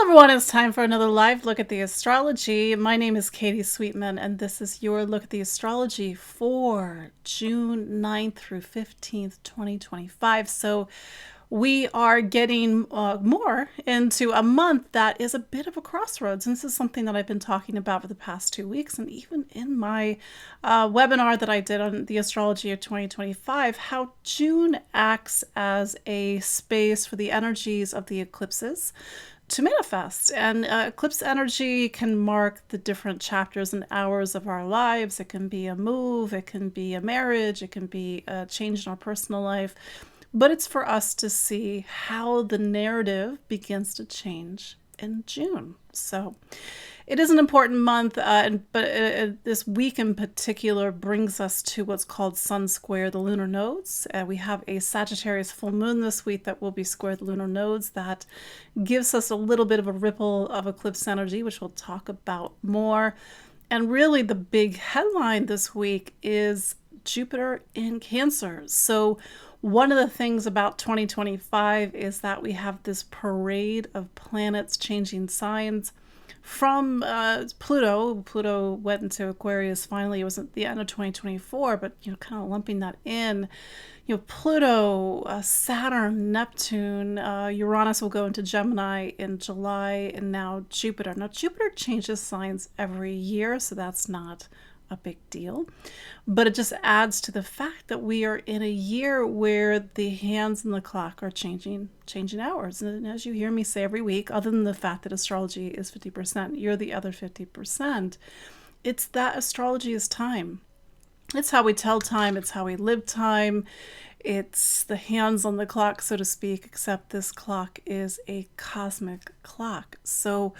Everyone, it's time for another live look at the astrology. My name is Katie Sweetman, and this is your look at the astrology for June 9th through 15th, 2025. So we are getting more into a month that is a bit of a crossroads. And this is something that I've been talking about for the past 2 weeks, and even in my webinar that I did on the astrology of 2025, how June acts as a space for the energies of the eclipses to manifest. And eclipse energy can mark the different chapters and hours of our lives. It can be a move, it can be a marriage, it can be a change in our personal life. But it's for us to see how the narrative begins to change in June. So it is an important month, but this week in particular brings us to what's called Sun Square the lunar nodes. We have a Sagittarius full moon this week that will be square the lunar nodes. That gives us a little bit of a ripple of eclipse energy, which we'll talk about more. And really the big headline this week is Jupiter in Cancer. So one of the things about 2025 is that we have this parade of planets changing signs. From Pluto went into Aquarius finally. It was at the end of 2024, but kind of lumping that in. Pluto, Saturn, Neptune, Uranus will go into Gemini in July, and now Jupiter. Now Jupiter changes signs every year, so that's not a big deal, but it just adds to the fact that we are in a year where the hands on the clock are changing hours. And as you hear me say every week, other than the fact that astrology is 50%, you're the other 50%. It's that astrology is time. It's how we tell time. It's how we live time. It's the hands on the clock, so to speak, except this clock is a cosmic clock. So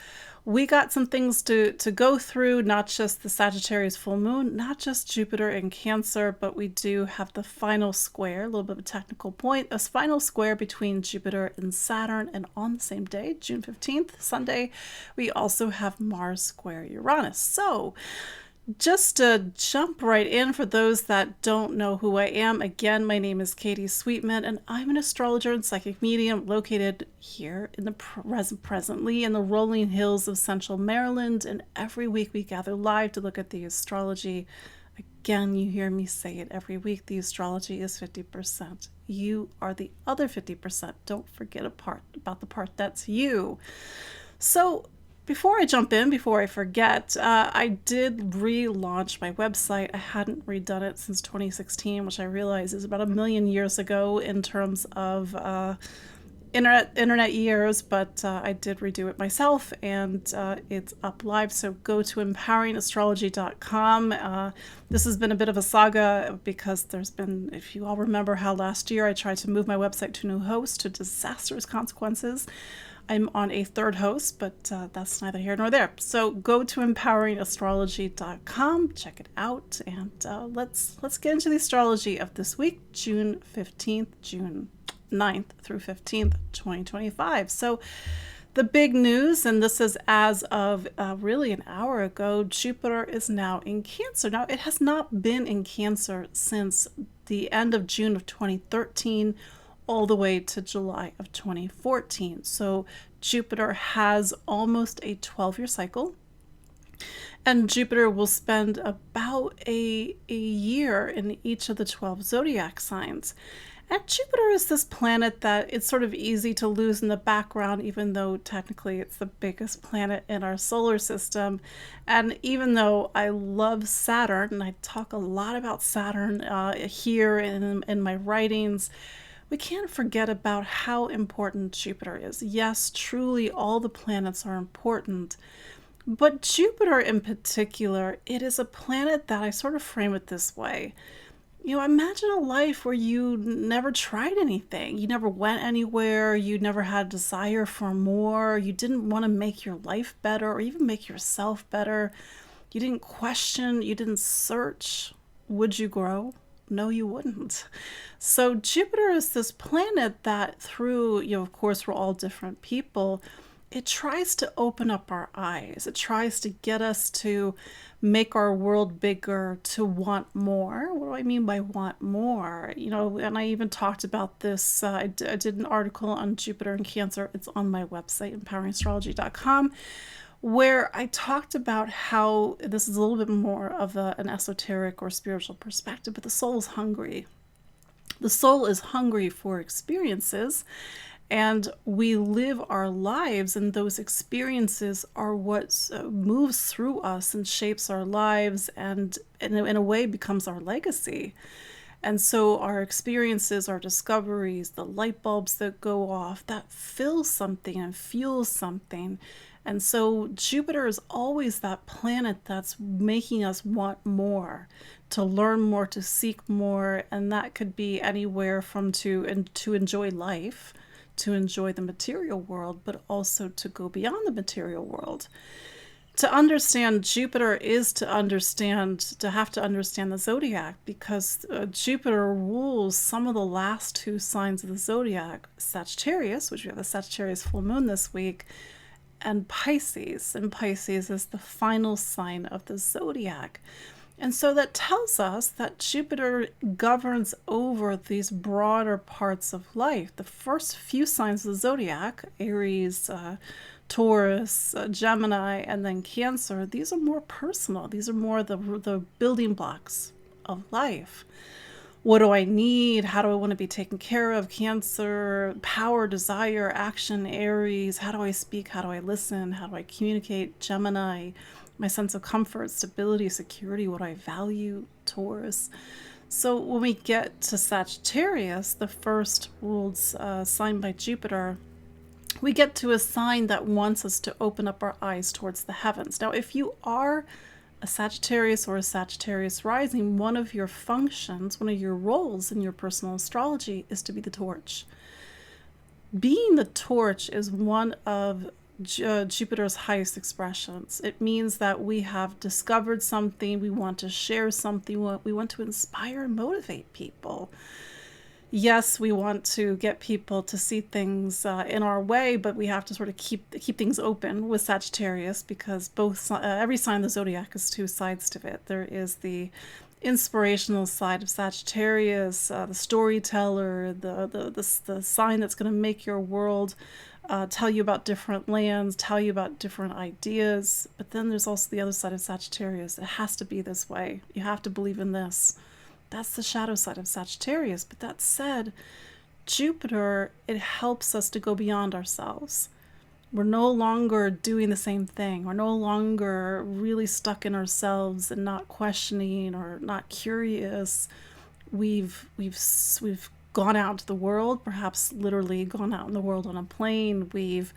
we got some things to go through, not just the Sagittarius full moon, not just Jupiter in Cancer, but we do have the final square, a little bit of a technical point, a final square between Jupiter and Saturn. And on the same day, June 15th, Sunday, we also have Mars square Uranus. So just to jump right in, for those that don't know who I am, again, my name is Katie Sweetman, and I'm an astrologer and psychic medium located here in the presently in the rolling hills of Central Maryland. And every week we gather live to look at the astrology. Again, you hear me say it every week, the astrology is 50%. You are the other 50%. Don't forget about the part that's you. So before I jump in, before I forget, I did relaunch my website. I hadn't redone it since 2016, which I realize is about a million years ago in terms of internet years, but I did redo it myself, and it's up live. So go to empoweringastrology.com. This has been a bit of a saga because there's been, if you all remember how last year I tried to move my website to a new host to disastrous consequences. I'm on a third host, but that's neither here nor there. So go to empoweringastrology.com, check it out, and let's get into the astrology of this week, June 15th, June 9th through 15th, 2025. So the big news, and this is as of really an hour ago, Jupiter is now in Cancer. Now, it has not been in Cancer since the end of June of 2013, all the way to July of 2014. So Jupiter has almost a 12-year cycle, and Jupiter will spend about a year in each of the 12 zodiac signs. And Jupiter is this planet that it's sort of easy to lose in the background, even though technically it's the biggest planet in our solar system. And even though I love Saturn, and I talk a lot about Saturn here in my writings, we can't forget about how important Jupiter is. Yes, truly all the planets are important, but Jupiter in particular, it is a planet that I sort of frame it this way. Imagine a life where you never tried anything. You never went anywhere. You never had a desire for more. You didn't want to make your life better or even make yourself better. You didn't question. You didn't search. Would you grow? No, you wouldn't. So Jupiter is this planet that through, of course, we're all different people, it tries to open up our eyes. It tries to get us to make our world bigger, to want more. What do I mean by want more? And I even talked about this. I did an article on Jupiter and Cancer. It's on my website, empoweringastrology.com, where I talked about how this is a little bit more of an esoteric or spiritual perspective, but the soul is hungry. The soul is hungry for experiences, and we live our lives, and those experiences are what moves through us and shapes our lives, and in a way becomes our legacy. And so our experiences, our discoveries, the light bulbs that go off, that fill something and fuels something. And so Jupiter is always that planet that's making us want more, to learn more, to seek more. And that could be anywhere from to enjoy life, to enjoy the material world, but also to go beyond the material world. To understand Jupiter is to have to understand the zodiac, because Jupiter rules some of the last two signs of the zodiac, Sagittarius, which we have a Sagittarius full moon this week, and Pisces. And Pisces is the final sign of the zodiac. And so that tells us that Jupiter governs over these broader parts of life. The first few signs of the zodiac, Aries, Taurus, Gemini, and then Cancer, these are more personal. These are more the building blocks of life. What do I need? How do I want to be taken care of? Cancer, power, desire, action. Aries, how do I speak? How do I listen? How do I communicate? Gemini, my sense of comfort, stability, security, what I value. Taurus. So when we get to Sagittarius, the first ruled sign by Jupiter, we get to a sign that wants us to open up our eyes towards the heavens. Now, if you are a Sagittarius or a Sagittarius rising, one of your functions, one of your roles in your personal astrology is to be the torch. Being the torch is one of Jupiter's highest expressions. It means that we have discovered something, we want to share something, we want to inspire and motivate people. Yes, we want to get people to see things in our way, but we have to sort of keep things open with Sagittarius, because every sign of the zodiac has two sides to it. There is the inspirational side of Sagittarius, the storyteller, the sign that's going to make your world, tell you about different lands, tell you about different ideas. But then there's also the other side of Sagittarius. It has to be this way. You have to believe in this. That's the shadow side of Sagittarius. But that said, Jupiter, it helps us to go beyond ourselves. We're no longer doing the same thing. We're no longer really stuck in ourselves and not questioning or not curious. We've gone out into the world, perhaps literally gone out in the world on a plane. We've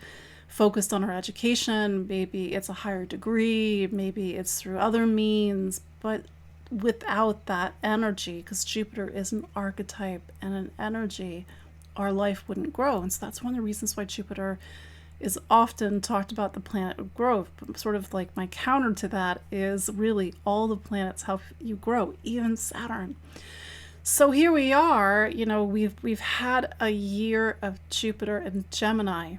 focused on our education. Maybe it's a higher degree. Maybe it's through other means. But without that energy, because Jupiter is an archetype and an energy, our life wouldn't grow. And so that's one of the reasons why Jupiter is often talked about the planet of growth. But sort of like my counter to that is really all the planets help you grow, even Saturn. So here we are, we've had a year of Jupiter and Gemini.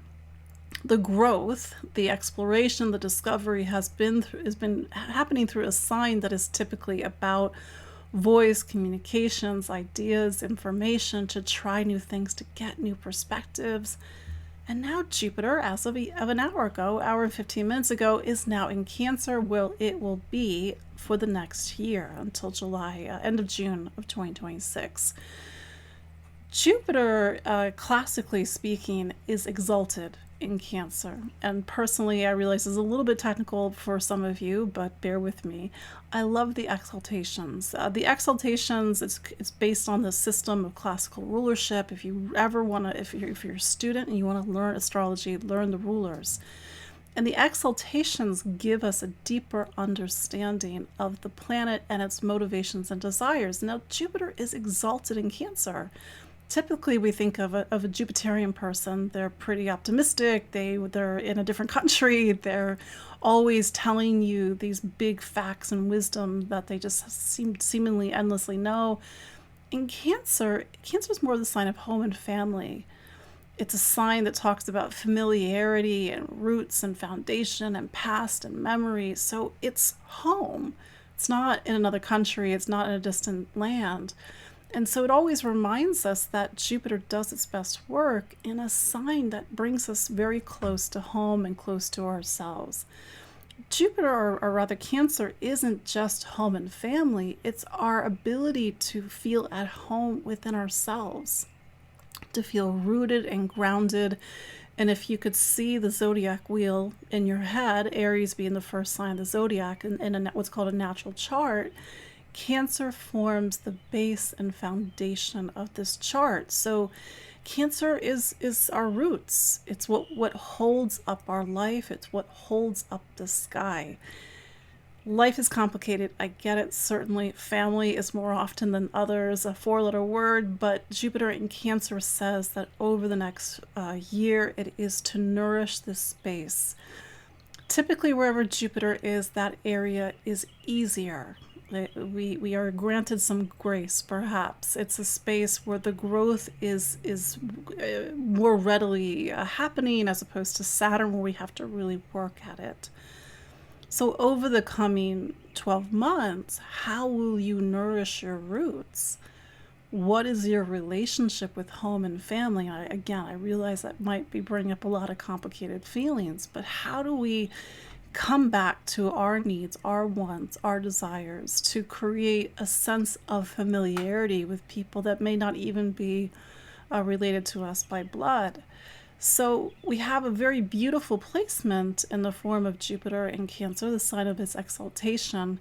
The growth, the exploration, the discovery has been happening through a sign that is typically about voice, communications, ideas, information, to try new things, to get new perspectives. And now Jupiter, as of an hour and 15 minutes ago, is now in Cancer. It will be for the next year until July, end of June of 2026. Jupiter, classically speaking, is exalted in Cancer. And personally, I realize it's a little bit technical for some of you, but bear with me. I love the exaltations. It's based on the system of classical rulership. If you ever want to, if you're a student and you want to learn astrology, learn the rulers. And the exaltations give us a deeper understanding of the planet and its motivations and desires. Now, Jupiter is exalted in Cancer. Typically, we think of a Jupiterian person. They're pretty optimistic. They're in a different country. They're always telling you these big facts and wisdom that they just seemingly endlessly know. In Cancer is more the sign of home and family. It's a sign that talks about familiarity and roots and foundation and past and memory. So it's home. It's not in another country, it's not in a distant land. And so it always reminds us that Jupiter does its best work in a sign that brings us very close to home and close to ourselves. Jupiter, or rather Cancer, isn't just home and family, it's our ability to feel at home within ourselves, to feel rooted and grounded. And if you could see the zodiac wheel in your head, Aries being the first sign of the zodiac in what's called a natural chart, Cancer forms the base and foundation of this chart. So Cancer is our roots. It's what holds up our life. It's what holds up the sky. Life is complicated. I get it. Certainly, family is more often than others a four-letter word, but Jupiter in Cancer says that over the next year, it is to nourish this space. Typically, wherever Jupiter is, that area is easier. We are granted some grace, perhaps. It's a space where the growth is more readily happening, as opposed to Saturn, where we have to really work at it. So over the coming 12 months, how will you nourish your roots? What is your relationship with home and family? I realize that might be bringing up a lot of complicated feelings, but how do we come back to our needs, our wants, our desires, to create a sense of familiarity with people that may not even be related to us by blood? So we have a very beautiful placement in the form of Jupiter in Cancer, the sign of its exaltation.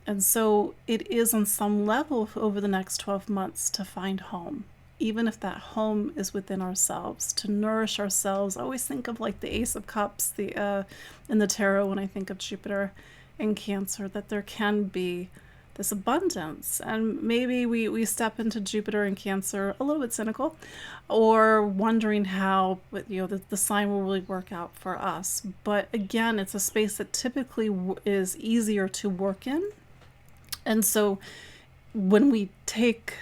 And so it is on some level over the next 12 months to find home, even if that home is within ourselves, to nourish ourselves. I always think of like the Ace of Cups in the tarot when I think of Jupiter in Cancer, that there can be this abundance. And maybe we step into Jupiter in Cancer a little bit cynical, or wondering how the sign will really work out for us. But again, it's a space that typically is easier to work in. And so when we take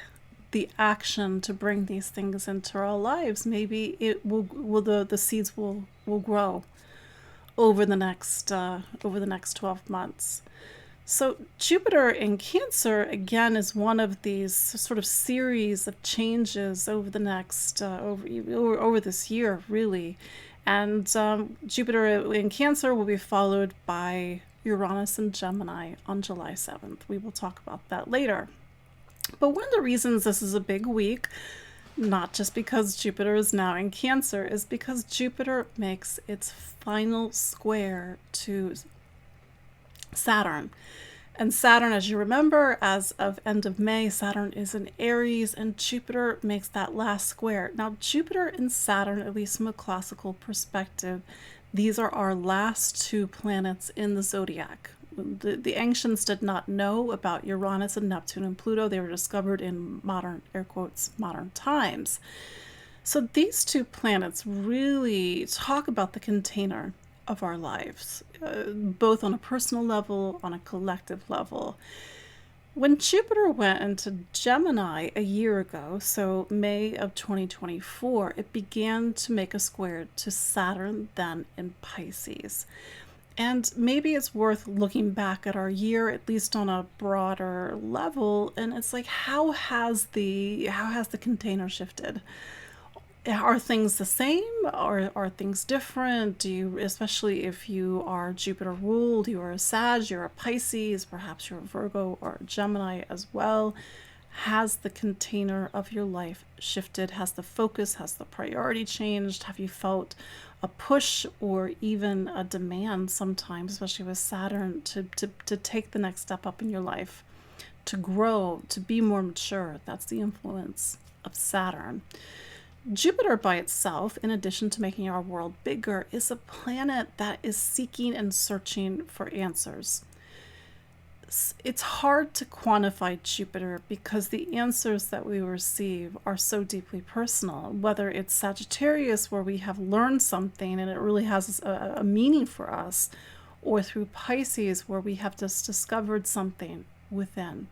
the action to bring these things into our lives, maybe it will the seeds will grow over the next 12 months. So Jupiter in Cancer, again, is one of these sort of series of changes over the next, over this year, really. And Jupiter in Cancer will be followed by Uranus and Gemini on July 7th. We will talk about that later. But one of the reasons this is a big week, not just because Jupiter is now in Cancer, is because Jupiter makes its final square to Saturn. And Saturn, as you remember, as of end of May, Saturn is in Aries, and Jupiter makes that last square. Now, Jupiter and Saturn, at least from a classical perspective, these are our last two planets in the zodiac. The ancients did not know about Uranus and Neptune and Pluto. They were discovered in modern, air quotes, modern times. So these two planets really talk about the container of our lives, both on a personal level, on a collective level. When Jupiter went into Gemini a year ago, so May of 2024, it began to make a square to Saturn, then in Pisces. And maybe it's worth looking back at our year, at least on a broader level, and it's like, how has the container shifted? Are things the same, or are things different? Especially if you are Jupiter ruled, you are a Sag, you're a Pisces, perhaps you're a Virgo or a Gemini as well. Has the container of your life shifted? Has the focus, has the priority changed? Have you felt a push or even a demand sometimes, especially with Saturn, to take the next step up in your life, to grow, to be more mature? That's the influence of Saturn. Jupiter by itself, in addition to making our world bigger, is a planet that is seeking and searching for answers. It's hard to quantify Jupiter because the answers that we receive are so deeply personal, whether it's Sagittarius, where we have learned something and it really has a meaning for us, or through Pisces, where we have just discovered something within.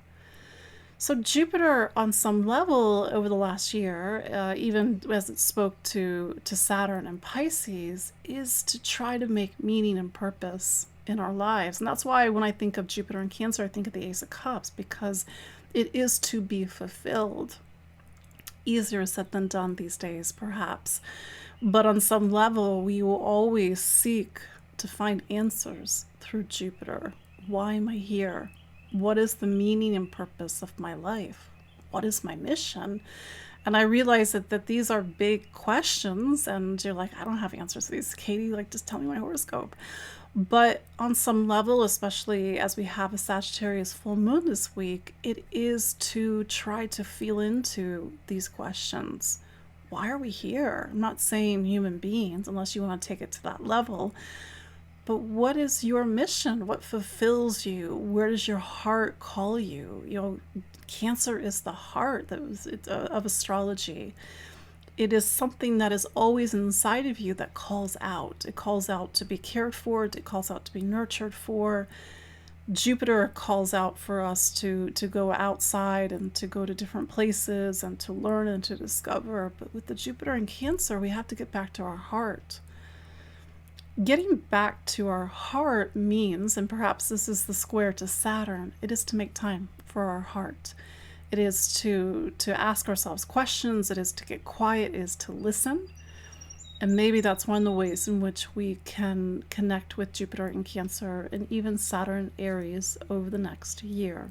So Jupiter, on some level, over the last year, even as it spoke to Saturn and Pisces, is to try to make meaning and purpose in our lives. And that's why when I think of Jupiter in Cancer, I think of the Ace of Cups, because it is to be fulfilled. Easier said than done these days, perhaps. But on some level, we will always seek to find answers through Jupiter. Why am I here? What is the meaning and purpose of my life? What is my mission? And I realize that these are big questions, and you're like, I don't have answers to these, Katie, like, just tell me my horoscope. But on some level, especially as we have a Sagittarius full moon this week, it is to try to feel into these questions. Why are we here? I'm not saying human beings, unless you want to take it to that level. But what is your mission? What fulfills you? Where does your heart call you? You know, Cancer is the heart of astrology. It is something that is always inside of you that calls out. It calls out to be cared for. It calls out to be nurtured for. Jupiter calls out for us to go outside and to go to different places and to learn and to discover. But with the Jupiter in Cancer, we have to get back to our heart. Getting back to our heart means, and perhaps this is the square to Saturn, it is to make time for our heart. It is to ask ourselves questions. It is to get quiet. It is to listen. And maybe that's one of the ways in which we can connect with Jupiter in Cancer and even Saturn Aries over the next year.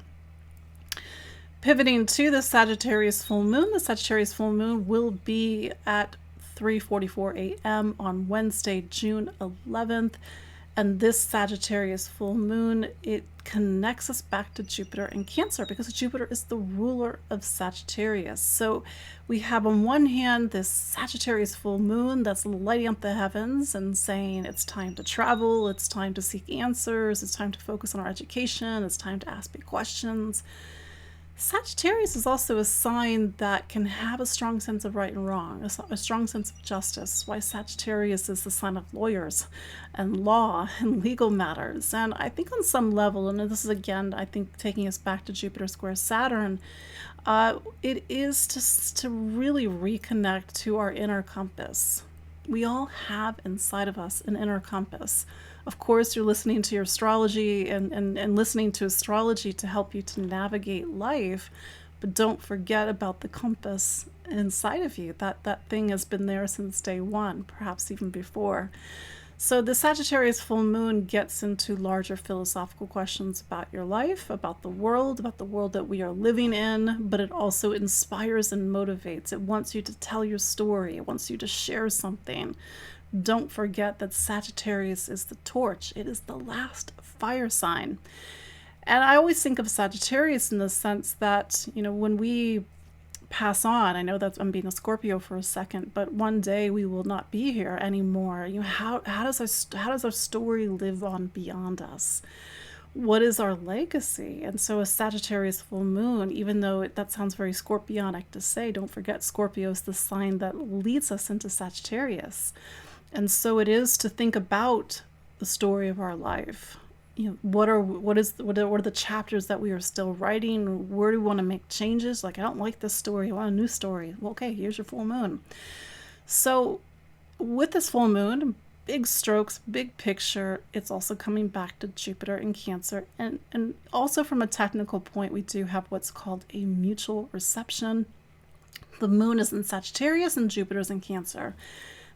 Pivoting to the Sagittarius full moon, the Sagittarius full moon will be at 3:44 a.m. on Wednesday, June 11th. And this Sagittarius full moon, it connects us back to Jupiter in Cancer, because Jupiter is the ruler of Sagittarius. So we have on one hand this Sagittarius full moon that's lighting up the heavens and saying it's time to travel, it's time to seek answers, it's time to focus on our education, it's time to ask big questions. Sagittarius is also a sign that can have a strong sense of right and wrong, a strong sense of justice. Why Sagittarius is the sign of lawyers and law and legal matters. And I think on some level, and this is again, I think taking us back to Jupiter square Saturn, it is to really reconnect to our inner compass. We all have inside of us an inner compass. Of course, you're listening to your astrology and listening to astrology to help you to navigate life, but don't forget about the compass inside of you. That thing has been there since day one, perhaps even before. So the Sagittarius full moon gets into larger philosophical questions about your life, about the world that we are living in, but it also inspires and motivates. It wants you to tell your story. It wants you to share something. Don't forget that Sagittarius is the torch. It is the last fire sign. And I always think of Sagittarius in the sense that, you know, when we pass on, I know that I'm being a Scorpio for a second, but one day we will not be here anymore. You know, how does our story live on beyond us? What is our legacy? And so a Sagittarius full moon, even though that sounds very Scorpionic to say, don't forget Scorpio is the sign that leads us into Sagittarius. And so it is to think about the story of our life. You know, what are the chapters that we are still writing? Where do we want to make changes? Like, I don't like this story. I want a new story. Well, okay, here's your full moon. So with this full moon, big strokes, big picture, it's also coming back to Jupiter in Cancer. And also from a technical point, we do have what's called a mutual reception. The moon is in Sagittarius and Jupiter is in Cancer.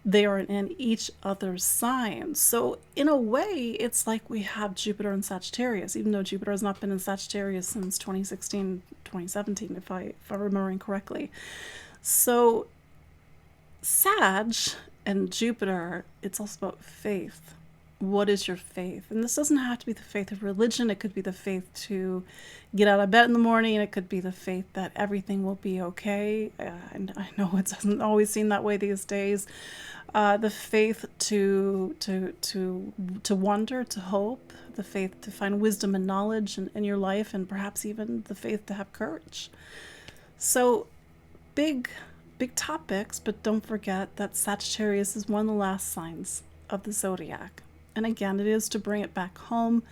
They are in each other's signs. So in a way, it's like we have Jupiter in Sagittarius, even though Jupiter has not been in Sagittarius since 2016, 2017, if I'm remembering correctly. So Sag and Jupiter, it's also about faith. What is your faith? And this doesn't have to be the faith of religion. It could be the faith to get out of bed in the morning. It could be the faith that everything will be okay. And I know it doesn't always seem that way these days. The faith to wonder, to hope, the faith to find wisdom and knowledge in your life, and perhaps even the faith to have courage. So big topics, but don't forget that Sagittarius is one of the last signs of the zodiac. And again, it is to bring it back home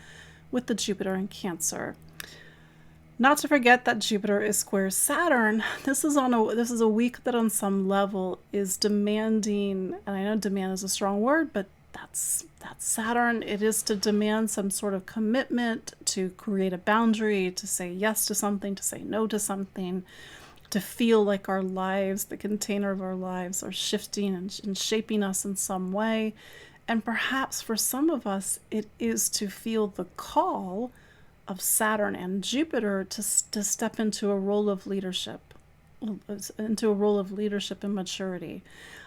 with the Jupiter in Cancer. Not to forget that Jupiter is square Saturn. This is a week that on some level is demanding, and I know demand is a strong word, but that's Saturn. It is to demand some sort of commitment, to create a boundary, to say yes to something, to say no to something, to feel like our lives, the container of our lives, are shifting and shaping us in some way. And perhaps for some of us, it is to feel the call of Saturn and Jupiter to step into a role of leadership, and maturity.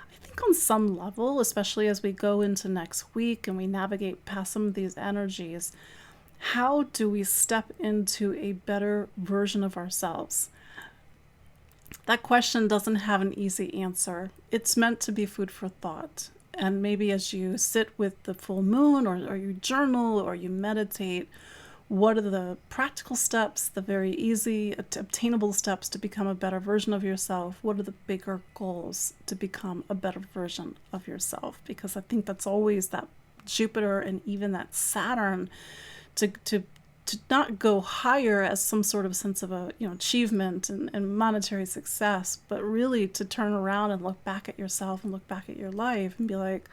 I think on some level, especially as we go into next week and we navigate past some of these energies, how do we step into a better version of ourselves? That question doesn't have an easy answer. It's meant to be food for thought. And maybe as you sit with the full moon, or you journal, or you meditate, what are the practical steps, the very easy, obtainable steps to become a better version of yourself? What are the bigger goals to become a better version of yourself? Because I think that's always that Jupiter and even that Saturn to not go higher as some sort of sense of achievement and monetary success, but really to turn around and look back at yourself and look back at your life and be like,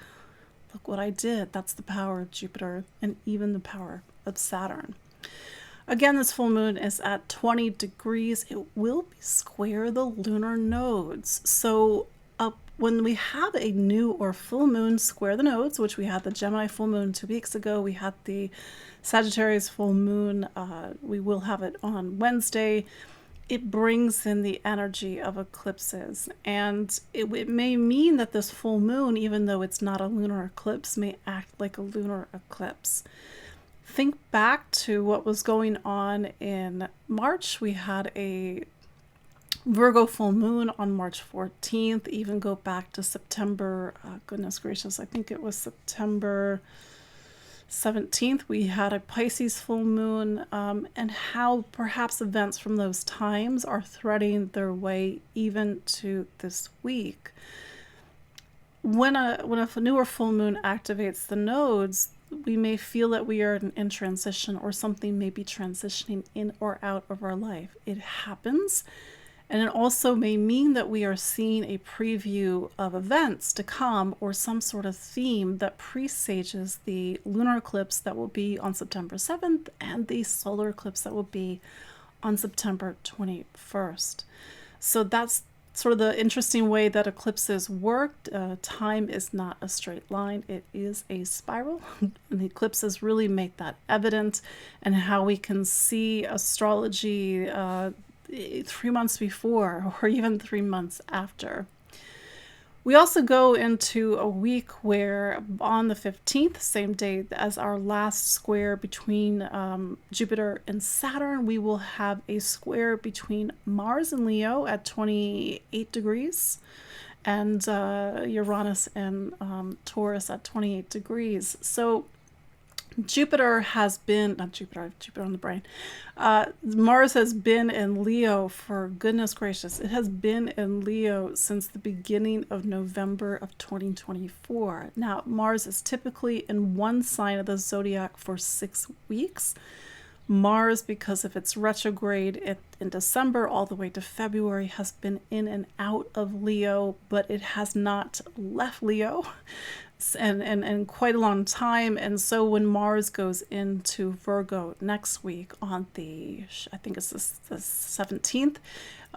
look what I did. That's the power of Jupiter and even the power of Saturn. Again, this full moon is at 20 degrees. It will be square the lunar nodes. So when we have a new or full moon square the nodes, which we had the Gemini full moon 2 weeks ago, we had the Sagittarius full moon, we will have it on Wednesday. It brings in the energy of eclipses, and it may mean that this full moon, even though it's not a lunar eclipse, may act like a lunar eclipse. Think back to what was going on in March. We had a Virgo full moon on March 14th. Even go back to September, goodness gracious, I think it was September 17th. We had a Pisces full moon, and how perhaps events from those times are threading their way even to this week. When a newer full moon activates the nodes, we may feel that we are in transition, or something may be transitioning in or out of our life. It happens. And it also may mean that we are seeing a preview of events to come, or some sort of theme that presages the lunar eclipse that will be on September 7th and the solar eclipse that will be on September 21st. So that's sort of the interesting way that eclipses work. Time is not a straight line, it is a spiral. And the eclipses really make that evident, and how we can see astrology 3 months before, or even 3 months after. We also go into a week where on the 15th, same day as our last square between Jupiter and Saturn, we will have a square between Mars and Leo at 28 degrees, and Uranus and Taurus at 28 degrees. So Jupiter has been, not Jupiter, I have Jupiter on the brain. Mars has been in Leo for, goodness gracious, it has been in Leo since the beginning of November of 2024. Now, Mars is typically in one sign of the zodiac for 6 weeks. Mars, because of its retrograde in December all the way to February, has been in and out of Leo, but it has not left Leo and quite a long time. And so when Mars goes into Virgo next week on I think it's the 17th,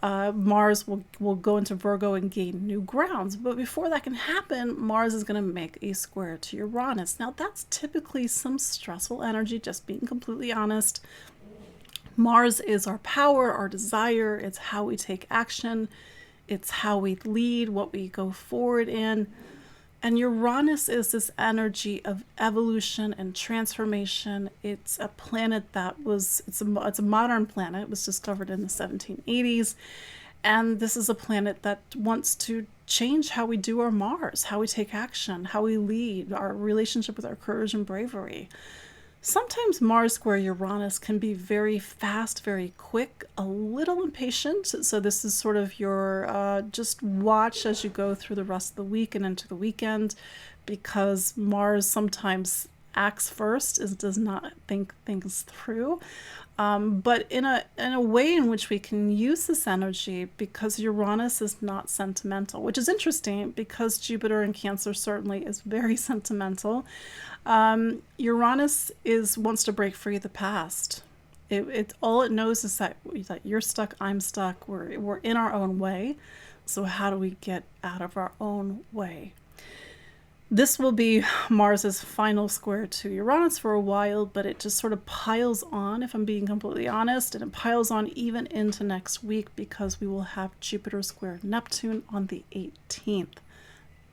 Mars will go into Virgo and gain new grounds. But before that can happen, Mars is going to make a square to Uranus. Now, that's typically some stressful energy, just being completely honest. Mars is our power, our desire. It's how we take action. It's how we lead, what we go forward in. And Uranus is this energy of evolution and transformation. It's a planet it's a modern planet. It was discovered in the 1780s. And this is a planet that wants to change how we do our Mars, how we take action, how we lead, our relationship with our courage and bravery. Sometimes Mars square Uranus can be very fast, very quick, a little impatient. So this is sort of your just watch as you go through the rest of the week and into the weekend, because Mars sometimes acts first, does not think things through. But in a way in which we can use this energy, because Uranus is not sentimental, which is interesting because Jupiter in Cancer certainly is very sentimental. Uranus wants to break free of the past. It all it knows is that you're stuck, I'm stuck, we're in our own way. So how do we get out of our own way? This will be Mars's final square to Uranus for a while, but it just sort of piles on, if I'm being completely honest, and it piles on even into next week because we will have Jupiter square Neptune on the 18th.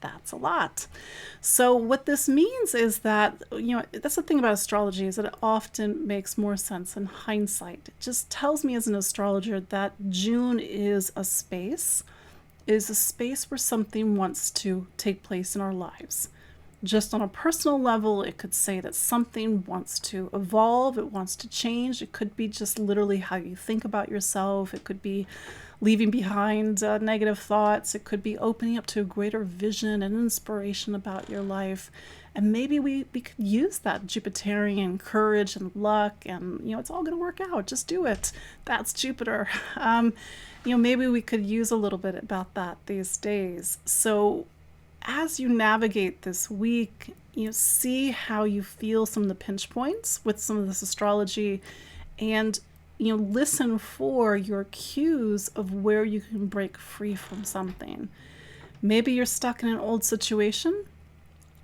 That's a lot. So what this means is that, that's the thing about astrology, is that it often makes more sense in hindsight. It just tells me as an astrologer that June is a space where something wants to take place in our lives. Just on a personal level, it could say that something wants to evolve, it wants to change. It could be just literally how you think about yourself. It could be leaving behind negative thoughts. It could be opening up to a greater vision and inspiration about your life. And maybe we could use that Jupiterian courage and luck, and it's all going to work out. Just do it. That's Jupiter. Maybe we could use a little bit about that these days. So as you navigate this week, see how you feel some of the pinch points with some of this astrology, and listen for your cues of where you can break free from something. Maybe you're stuck in an old situation,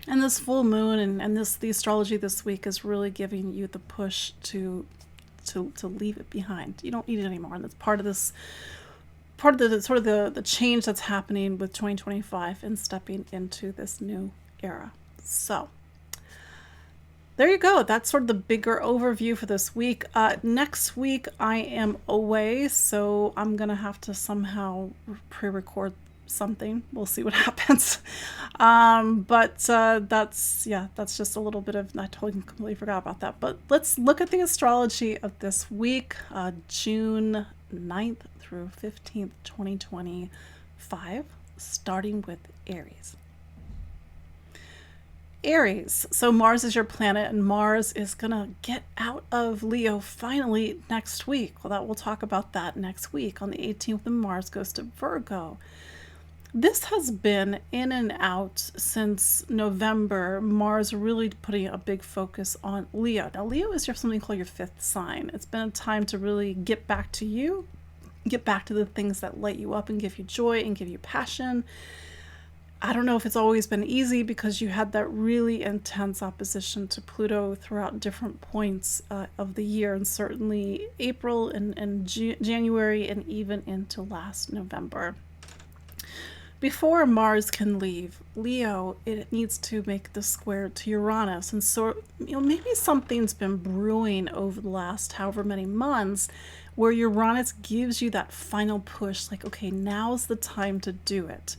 and this full moon and the astrology this week is really giving you the push to leave it behind. You don't need it anymore, and that's part of the change that's happening with 2025 and stepping into this new era. So there you go. That's sort of the bigger overview for this week. Next week I am away, so I'm gonna have to somehow pre-record something. We'll see what happens. But that's just a little bit of, I totally completely forgot about that. But let's look at the astrology of this week, June 9th through 15th, 2025, starting with Aries. Aries. So Mars is your planet, and Mars is going to get out of Leo finally next week. Well, we'll talk about that next week. On the 18th, when Mars goes to Virgo. This has been in and out since November. Mars really putting a big focus on Leo. Now, Leo is something called your fifth sign. It's been a time to really get back to you, get back to the things that light you up and give you joy and give you passion. I don't know if it's always been easy because you had that really intense opposition to Pluto throughout different points of the year, and certainly April and January and even into last November. Before Mars can leave Leo, it needs to make the square to Uranus. And so, maybe something's been brewing over the last however many months where Uranus gives you that final push, like, okay, now's the time to do it.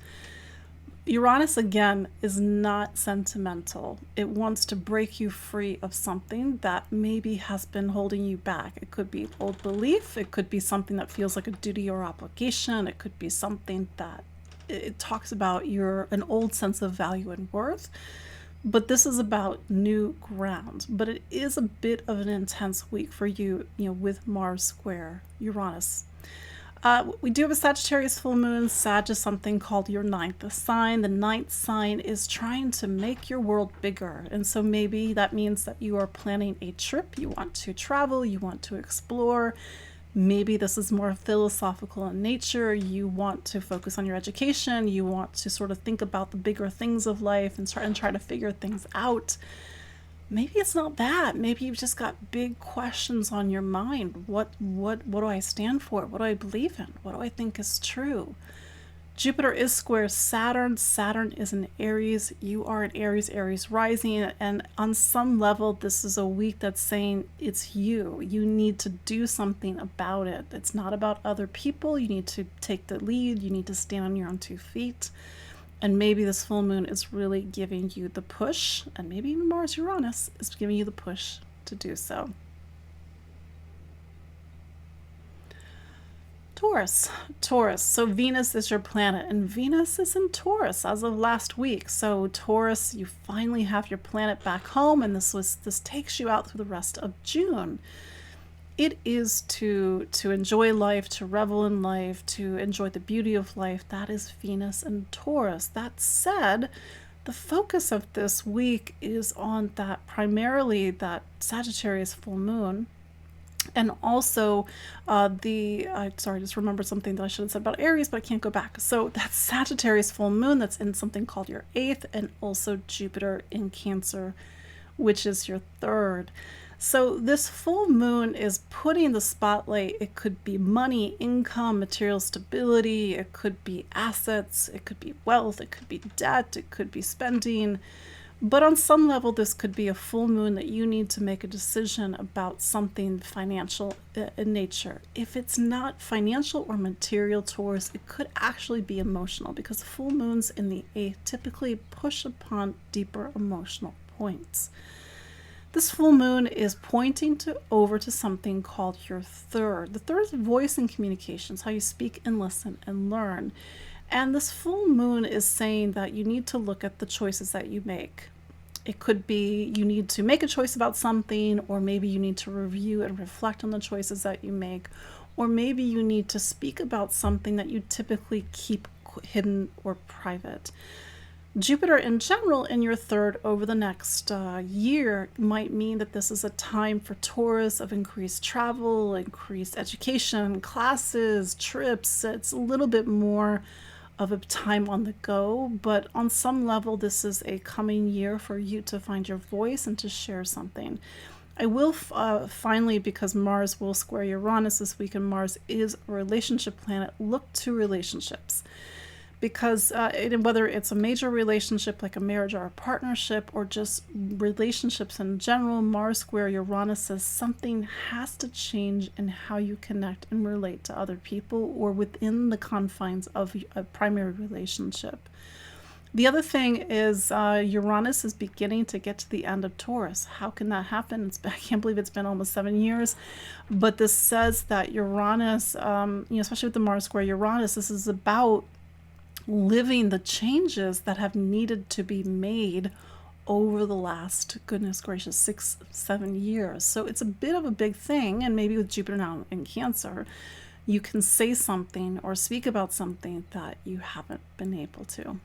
Uranus, again, is not sentimental. It wants to break you free of something that maybe has been holding you back. It could be an old belief. It could be something that feels like a duty or obligation. It could be something that it talks about an old sense of value and worth. But this is about new ground. But it is a bit of an intense week for you, with Mars square Uranus. We do have a Sagittarius full moon. Sag is something called your ninth sign. The ninth sign is trying to make your world bigger. And so maybe that means that you are planning a trip. You want to travel. You want to explore. Maybe this is more philosophical in nature. You want to focus on your education. You want to sort of think about the bigger things of life and try to figure things out. Maybe it's not that. Maybe you've just got big questions on your mind. What do I stand for? What do I believe in? What do I think is true? Jupiter is square Saturn. Saturn is in Aries. You are in Aries, Aries rising. And on some level, this is a week that's saying it's you. You need to do something about it. It's not about other people. You need to take the lead. You need to stand on your own 2 feet. And maybe this full moon is really giving you the push, and maybe even Mars Uranus is giving you the push to do so. Taurus. Taurus. So Venus is your planet, and Venus is in Taurus as of last week. So Taurus, you finally have your planet back home, and this takes you out through the rest of June. It is to enjoy life, to revel in life, to enjoy the beauty of life. That is Venus and Taurus. That said, the focus of this week is on that, primarily that Sagittarius full moon. And also sorry, I just remembered something that I should have said about Aries, but I can't go back. So that's Sagittarius full moon that's in something called your 8th, and also Jupiter in Cancer, which is your 3rd. So this full moon is putting the spotlight. It could be money, income, material stability. It could be assets. It could be wealth. It could be debt. It could be spending. But on some level, this could be a full moon that you need to make a decision about something financial in nature. If it's not financial or material, Taurus, it could actually be emotional, because full moons in the 8th typically push upon deeper emotional points. This full moon is pointing over to something called your 3rd. The 3rd is voice and communications, how you speak and listen and learn. And this full moon is saying that you need to look at the choices that you make. It could be you need to make a choice about something, or maybe you need to review and reflect on the choices that you make, or maybe you need to speak about something that you typically keep hidden or private. Jupiter in general in your 3rd over the next year might mean that this is a time for Taurus of increased travel, increased education, classes, trips. It's a little bit more of a time on the go, but on some level, this is a coming year for you to find your voice and to share something. I will finally, because Mars will square Uranus this week, and Mars is a relationship planet, look to relationships. Because whether it's a major relationship like a marriage or a partnership, or just relationships in general, Mars square Uranus says something has to change in how you connect and relate to other people, or within the confines of a primary relationship. The other thing is Uranus is beginning to get to the end of Taurus. How can that happen? I can't believe it's been almost 7 years. But this says that Uranus, especially with the Mars square Uranus, this is about living the changes that have needed to be made over the last, goodness gracious, 6-7 years. So it's a bit of a big thing. And maybe with Jupiter now in Cancer, you can say something or speak about something that you haven't been able to.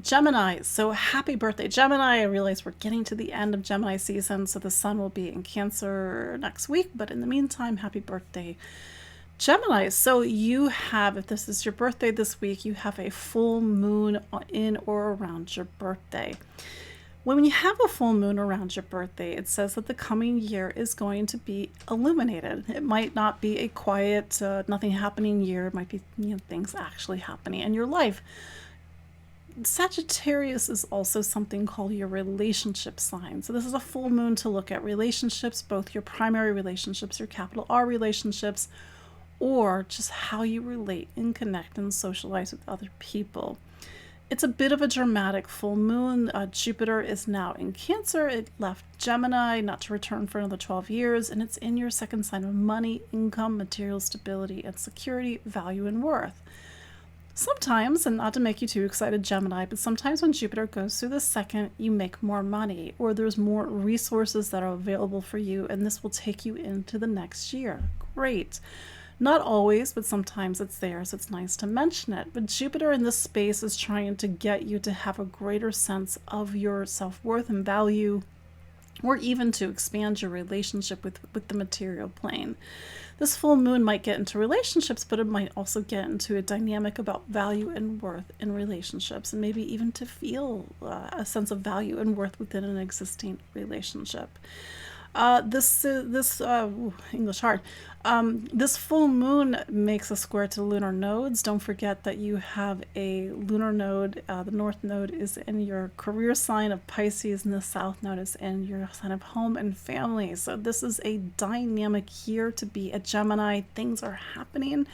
Gemini. So happy birthday, Gemini. I realize we're getting to the end of Gemini season, so the sun will be in Cancer next week. But in the meantime, happy birthday, Gemini. So you have, if this is your birthday this week, you have a full moon in or around your birthday. When you have a full moon around your birthday, it says that the coming year is going to be illuminated. It might not be a quiet, nothing happening year. It might be things actually happening in your life. Sagittarius is also something called your relationship sign. So this is a full moon to look at relationships, both your primary relationships, your capital R relationships, or just how you relate and connect and socialize with other people. It's a bit of a dramatic full moon. Jupiter is now in Cancer. It left Gemini, not to return for another 12 years, and it's in your 2nd sign of money, income, material stability, and security, value, and worth. Sometimes, and not to make you too excited, Gemini, but sometimes when Jupiter goes through the 2nd, you make more money, or there's more resources that are available for you, and this will take you into the next year. Great. Not always, but sometimes it's there, so it's nice to mention it. But Jupiter in this space is trying to get you to have a greater sense of your self-worth and value, or even to expand your relationship with the material plane. This full moon might get into relationships, but it might also get into a dynamic about value and worth in relationships, and maybe even to feel a sense of value and worth within an existing relationship. English hard. This full moon makes a square to lunar nodes. Don't forget that you have a lunar node. The north node is in your career sign of Pisces, and the south node is in your sign of home and family. So this is a dynamic year to be a Gemini. Things are happening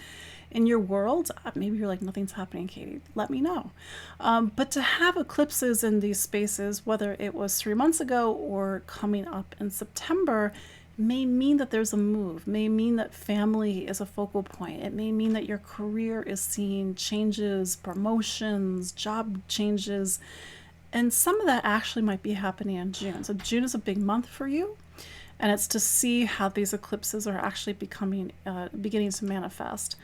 in your world. Maybe you're like, nothing's happening, Katie. Let me know. But to have eclipses in these spaces, whether it was 3 months ago or coming up in September, may mean that there's a move, may mean that family is a focal point. It may mean that your career is seeing changes, promotions, job changes. And some of that actually might be happening in June. So June is a big month for you. And it's to see how these eclipses are actually beginning to manifest.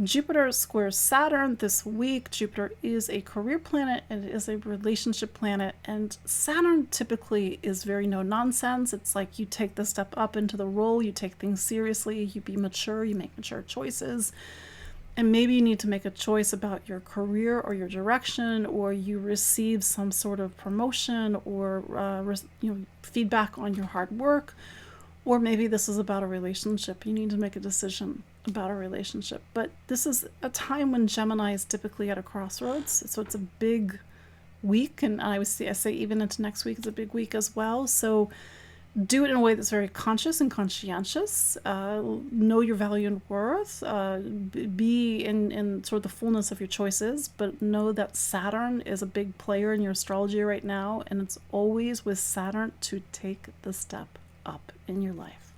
Jupiter squares Saturn this week. Jupiter is a career planet and it is a relationship planet. And Saturn typically is very no nonsense. It's like you take the step up into the role, you take things seriously, you be mature, you make mature choices. And maybe you need to make a choice about your career or your direction, or you receive some sort of promotion or feedback on your hard work. Or maybe this is about a relationship. You need to make a decision about a relationship. But this is a time when Gemini is typically at a crossroads. So it's a big week. And I say even into next week is a big week as well. So do it in a way that's very conscious and conscientious. Know your value and worth. Be in sort of the fullness of your choices. But know that Saturn is a big player in your astrology right now. And it's always with Saturn to take the step up in your life.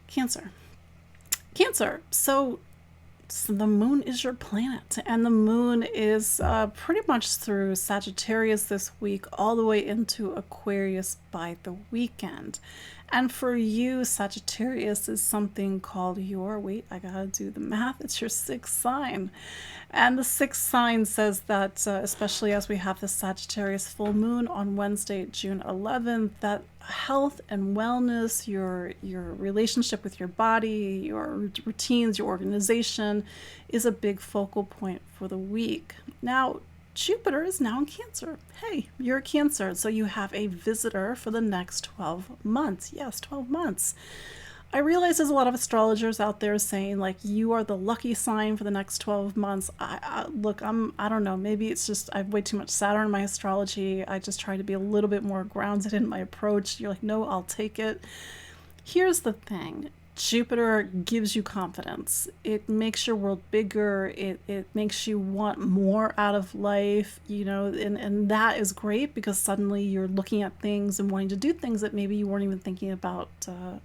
Cancer. So the moon is your planet, and the moon is pretty much through Sagittarius this week, all the way into Aquarius by the weekend. And for you, Sagittarius is something called I gotta do the math, it's your sixth sign. And the sixth sign says that, especially as we have the Sagittarius full moon on Wednesday, June 11th, that health and wellness, your relationship with your body, your routines, your organization is a big focal point for the week. Now, Jupiter is now in Cancer. Hey, you're a Cancer, so you have a visitor for the next 12 months. Yes, 12 months. I realize there's a lot of astrologers out there saying like you are the lucky sign for the next 12 months. I don't know, maybe it's just I have way too much Saturn in my astrology. I just try to be a little bit more grounded in my approach. You're like, no, I'll take it. Here's the thing. Jupiter gives you confidence. It makes your world bigger. It makes you want more out of life, and that is great because suddenly you're looking at things and wanting to do things that maybe you weren't even thinking about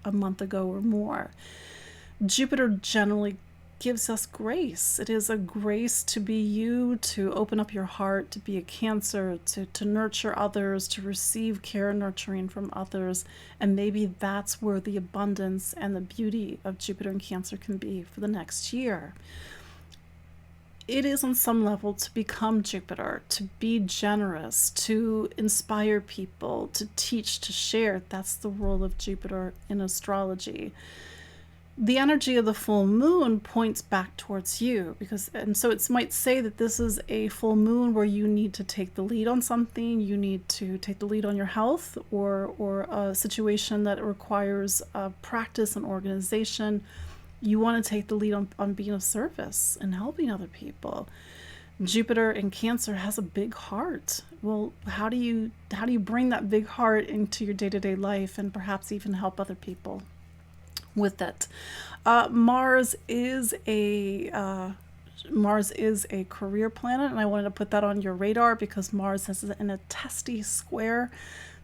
a month ago or more. Jupiter generally gives us grace. It is a grace to be you, to open up your heart, to be a Cancer, to nurture others, to receive care and nurturing from others. And maybe that's where the abundance and the beauty of Jupiter and Cancer can be for the next year. It is on some level to become Jupiter, to be generous, to inspire people, to teach, to share. That's the role of Jupiter in astrology. The energy of the full moon points back towards you and so it might say that this is a full moon where you need to take the lead on something. You need to take the lead on your health or a situation that requires practice and organization. You want to take the lead on being of service and helping other people. Jupiter in Cancer has a big heart. Well, how do you bring that big heart into your day-to-day life and perhaps even help other people with it? Mars is a career planet, and I wanted to put that on your radar because Mars is in a testy square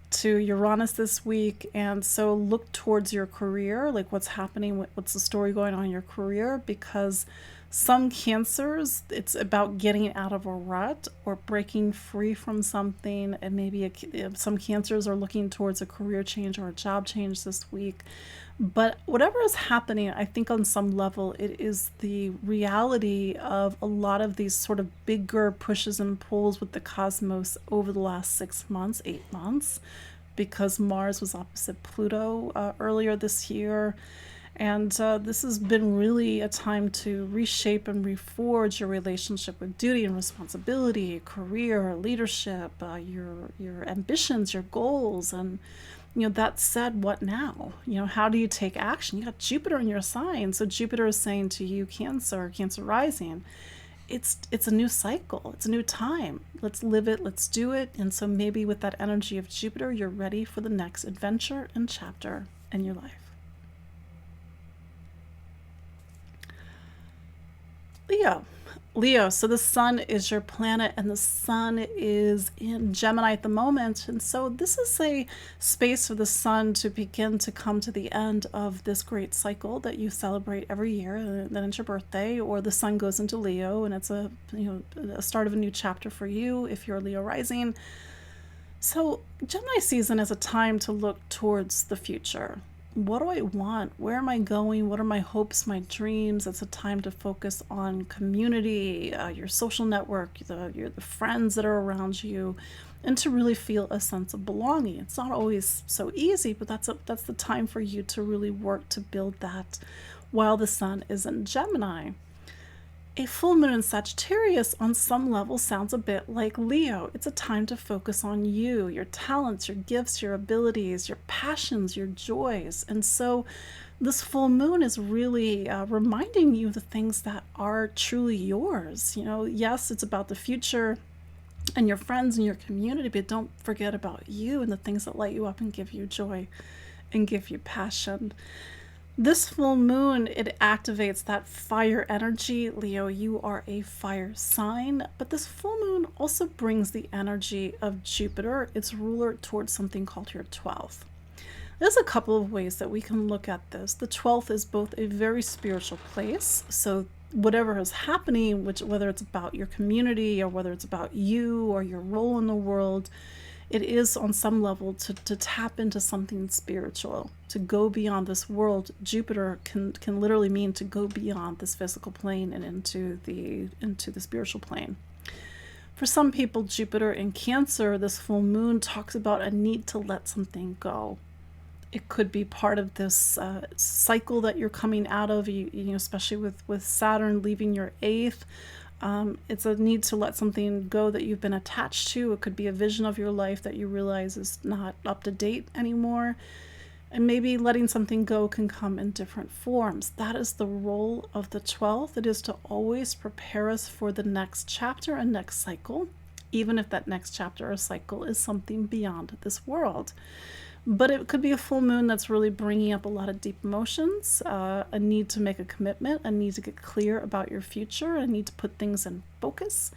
to Uranus this week, and so look towards your career, like what's happening, what's the story going on in your career, because some Cancers, it's about getting out of a rut or breaking free from something, and maybe some Cancers are looking towards a career change or a job change this week. But whatever is happening, I think on some level, it is the reality of a lot of these sort of bigger pushes and pulls with the cosmos over the last 6 months, 8 months, because Mars was opposite Pluto earlier this year. And this has been really a time to reshape and reforge your relationship with duty and responsibility, career, leadership, your ambitions, your goals. And that said, what now? How do you take action? You got Jupiter in your sign. So Jupiter is saying to you, Cancer rising, it's a new cycle. It's a new time. Let's live it. Let's do it. And so maybe with that energy of Jupiter, you're ready for the next adventure and chapter in your life. Leo. Leo, so the sun is your planet and the sun is in Gemini at the moment. And so this is a space for the sun to begin to come to the end of this great cycle that you celebrate every year. And then it's your birthday, or the sun goes into Leo and it's a start of a new chapter for you if you're a Leo rising. So Gemini season is a time to look towards the future. What do I want? Where am I going? What are my hopes, my dreams? It's a time to focus on community, your social network, the friends that are around you, and to really feel a sense of belonging. It's not always so easy, but that's the time for you to really work to build that while the sun is in Gemini. A full moon in Sagittarius on some level sounds a bit like Leo. It's a time to focus on you, your talents, your gifts, your abilities, your passions, your joys. And so this full moon is really reminding you the things that are truly yours. Yes, it's about the future and your friends and your community, but don't forget about you and the things that light you up and give you joy and give you passion. This full moon, it activates that fire energy. Leo, you are a fire sign, but this full moon also brings the energy of Jupiter, its ruler, towards something called your 12th. There's a couple of ways that we can look at this. The 12th is both a very spiritual place, so whatever is happening, whether it's about your community or whether it's about you or your role in the world, it is on some level to tap into something spiritual, to go beyond this world. Jupiter can literally mean to go beyond this physical plane and into the spiritual plane. For some people, Jupiter in Cancer, this full moon talks about a need to let something go. It could be part of this cycle that you're coming out of, especially with Saturn leaving your 8th. It's a need to let something go that you've been attached to. It could be a vision of your life that you realize is not up to date anymore. And maybe letting something go can come in different forms. That is the role of the 12th. It is to always prepare us for the next chapter and next cycle, even if that next chapter or cycle is something beyond this world. But it could be a full moon that's really bringing up a lot of deep emotions, a need to make a commitment, a need to get clear about your future, a need to put things in focus.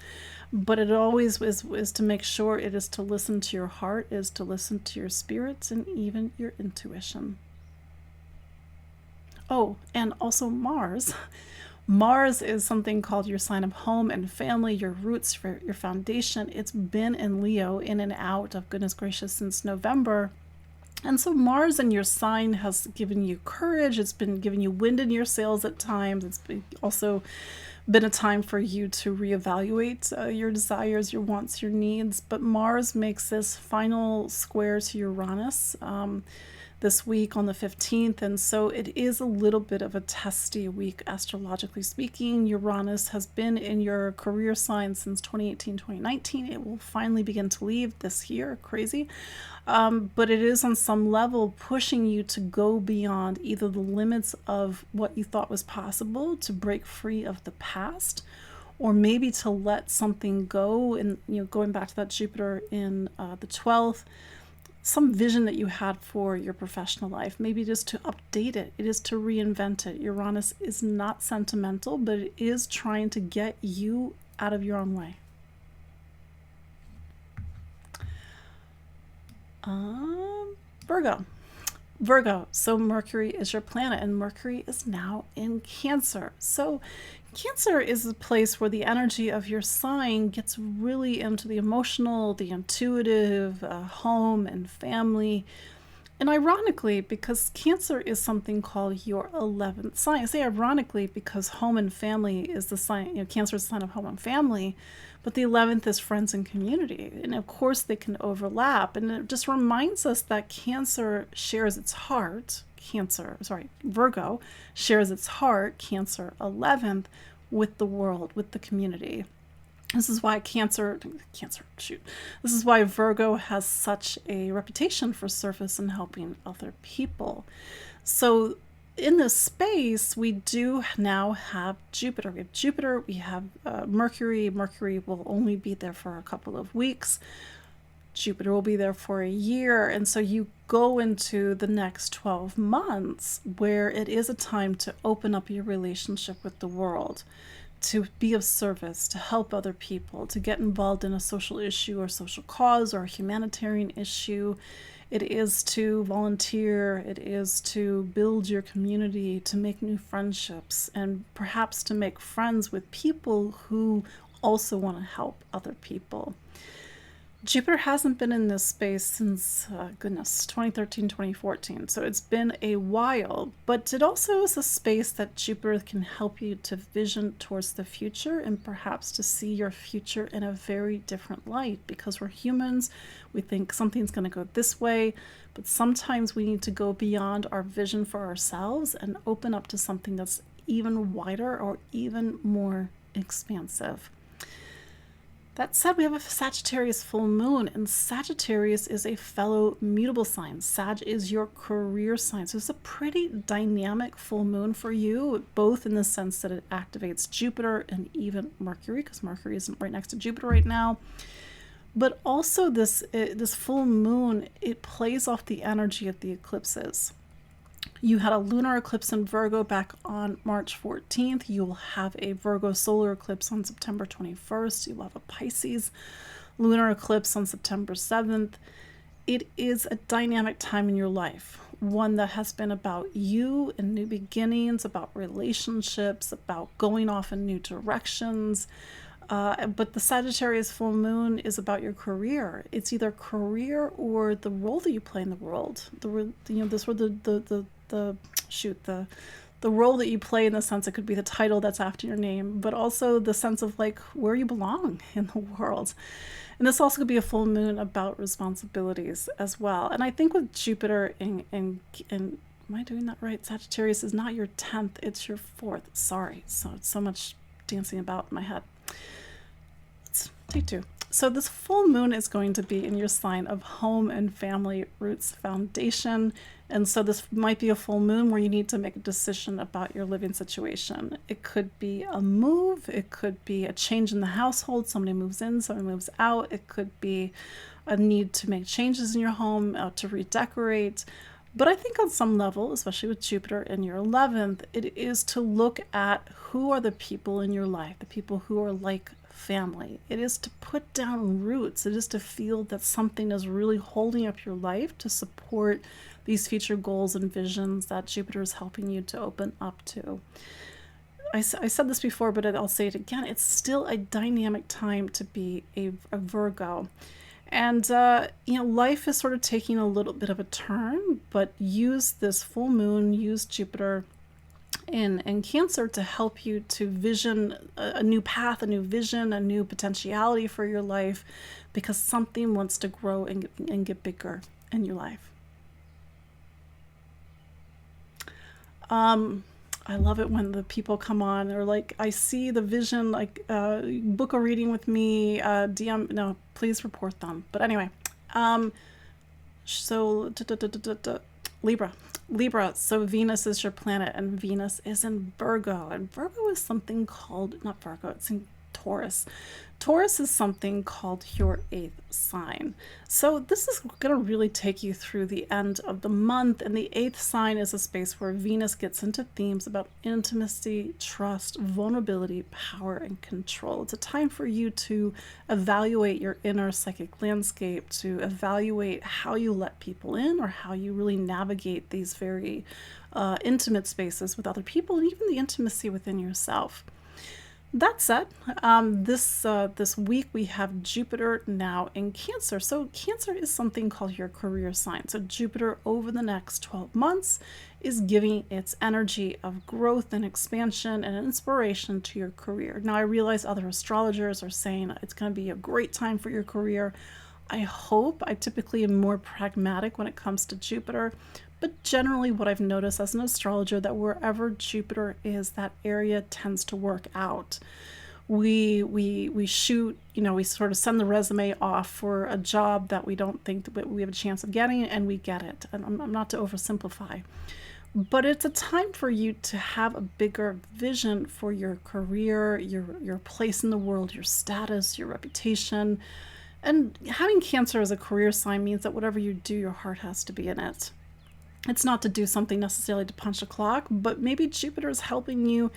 But it always is to make sure it is to listen to your heart, is to listen to your spirits, and even your intuition. Oh, and also Mars. Mars is something called your sign of home and family, your roots, your foundation. It's been in Leo, in and out of goodness gracious since November. And so Mars in your sign has given you courage. It's been giving you wind in your sails at times. It's also been a time for you to reevaluate your desires, your wants, your needs. But Mars makes this final square to Uranus this week on the 15th. And so it is a little bit of a testy week, astrologically speaking. Uranus has been in your career sign since 2018, 2019. It will finally begin to leave this year. Crazy. But it is on some level pushing you to go beyond either the limits of what you thought was possible, to break free of the past, or maybe to let something go. And going back to that Jupiter in the 12th, some vision that you had for your professional life, maybe just to update it. It is to reinvent it. Uranus is not sentimental, but it is trying to get you out of your own way. Virgo. So Mercury is your planet, and Mercury is now in Cancer. So Cancer is a place where the energy of your sign gets really into the emotional, the intuitive, home and family. And ironically, because Cancer is something called your 11th sign. I say ironically because home and family is the sign, Cancer is the sign of home and family, but the 11th is friends and community. And of course they can overlap. And it just reminds us that Cancer shares its heart, Virgo shares its heart, Cancer 11th, with the world, with the community. This is why This is why Virgo has such a reputation for service and helping other people. So in this space, we do now have Jupiter. We have Jupiter, we have Mercury. Mercury will only be there for a couple of weeks. Jupiter will be there for a year. And so you go into the next 12 months where it is a time to open up your relationship with the world, to be of service, to help other people, to get involved in a social issue or social cause or a humanitarian issue. It is to volunteer, it is to build your community, to make new friendships, and perhaps to make friends with people who also want to help other people. Jupiter hasn't been in this space since, 2013, 2014. So it's been a while, but it also is a space that Jupiter can help you to vision towards the future and perhaps to see your future in a very different light, because we're humans. We think something's going to go this way, but sometimes we need to go beyond our vision for ourselves and open up to something that's even wider or even more expansive. That said, we have a Sagittarius full moon, and Sagittarius is a fellow mutable sign. Sag is your career sign. So it's a pretty dynamic full moon for you, both in the sense that it activates Jupiter and even Mercury, because Mercury isn't right next to Jupiter right now. But also this full moon, it plays off the energy of the eclipses. You had a lunar eclipse in Virgo back on March 14th. You'll have a Virgo solar eclipse on September 21st. You'll have a Pisces lunar eclipse on September 7th. It is a dynamic time in your life, one that has been about you and new beginnings, about relationships, about going off in new directions. But the Sagittarius full moon is about your career. It's either career or the role that you play in the world. The role that you play, in the sense it could be the title that's after your name, but also the sense of like where you belong in the world. And this also could be a full moon about responsibilities as well. And I think with Jupiter in am I doing that right? Sagittarius is not your 10th, it's your 4th. Sorry. So it's so much dancing about in my head. Let's take 2. So this full moon is going to be in your sign of home and family roots foundation. And so this might be a full moon where you need to make a decision about your living situation. It could be a move. It could be a change in the household. Somebody moves in, somebody moves out. It could be a need to make changes in your home, to redecorate. But I think on some level, especially with Jupiter in your 11th, it is to look at who are the people in your life, the people who are like family. It is to put down roots. It is to feel that something is really holding up your life to support these future goals and visions that Jupiter is helping you to open up to. I said this before, but I'll say it again. It's still a dynamic time to be a Virgo. And, life is sort of taking a little bit of a turn, but use this full moon, use Jupiter in Cancer to help you to vision a new path, a new vision, a new potentiality for your life, because something wants to grow and get bigger in your life. I love it when the people come on, they're like, I see the vision, like, book a reading with me, DM, no, please report them. But anyway, so Libra, so Venus is your planet, and Venus is in Virgo, and Virgo is something called, not Virgo, it's in Taurus. Taurus is something called your 8th sign. So this is going to really take you through the end of the month, and the 8th sign is a space where Venus gets into themes about intimacy, trust, vulnerability, power, and control. It's a time for you to evaluate your inner psychic landscape, to evaluate how you let people in, or how you really navigate these very intimate spaces with other people, and even the intimacy within yourself. That said, this week we have Jupiter now in Cancer. So Cancer is something called your career sign. So Jupiter over the next 12 months is giving its energy of growth and expansion and inspiration to your career. Now, I realize other astrologers are saying it's going to be a great time for your career. I typically am more pragmatic when it comes to Jupiter. But generally what I've noticed as an astrologer, that wherever Jupiter is, that area tends to work out. We shoot, we sort of send the resume off for a job that we don't think that we have a chance of getting, and we get it. And I'm not to oversimplify. But it's a time for you to have a bigger vision for your career, your place in the world, your status, your reputation. And having Cancer as a career sign means that whatever you do, your heart has to be in it. It's not to do something necessarily to punch a clock, but maybe Jupiter is helping you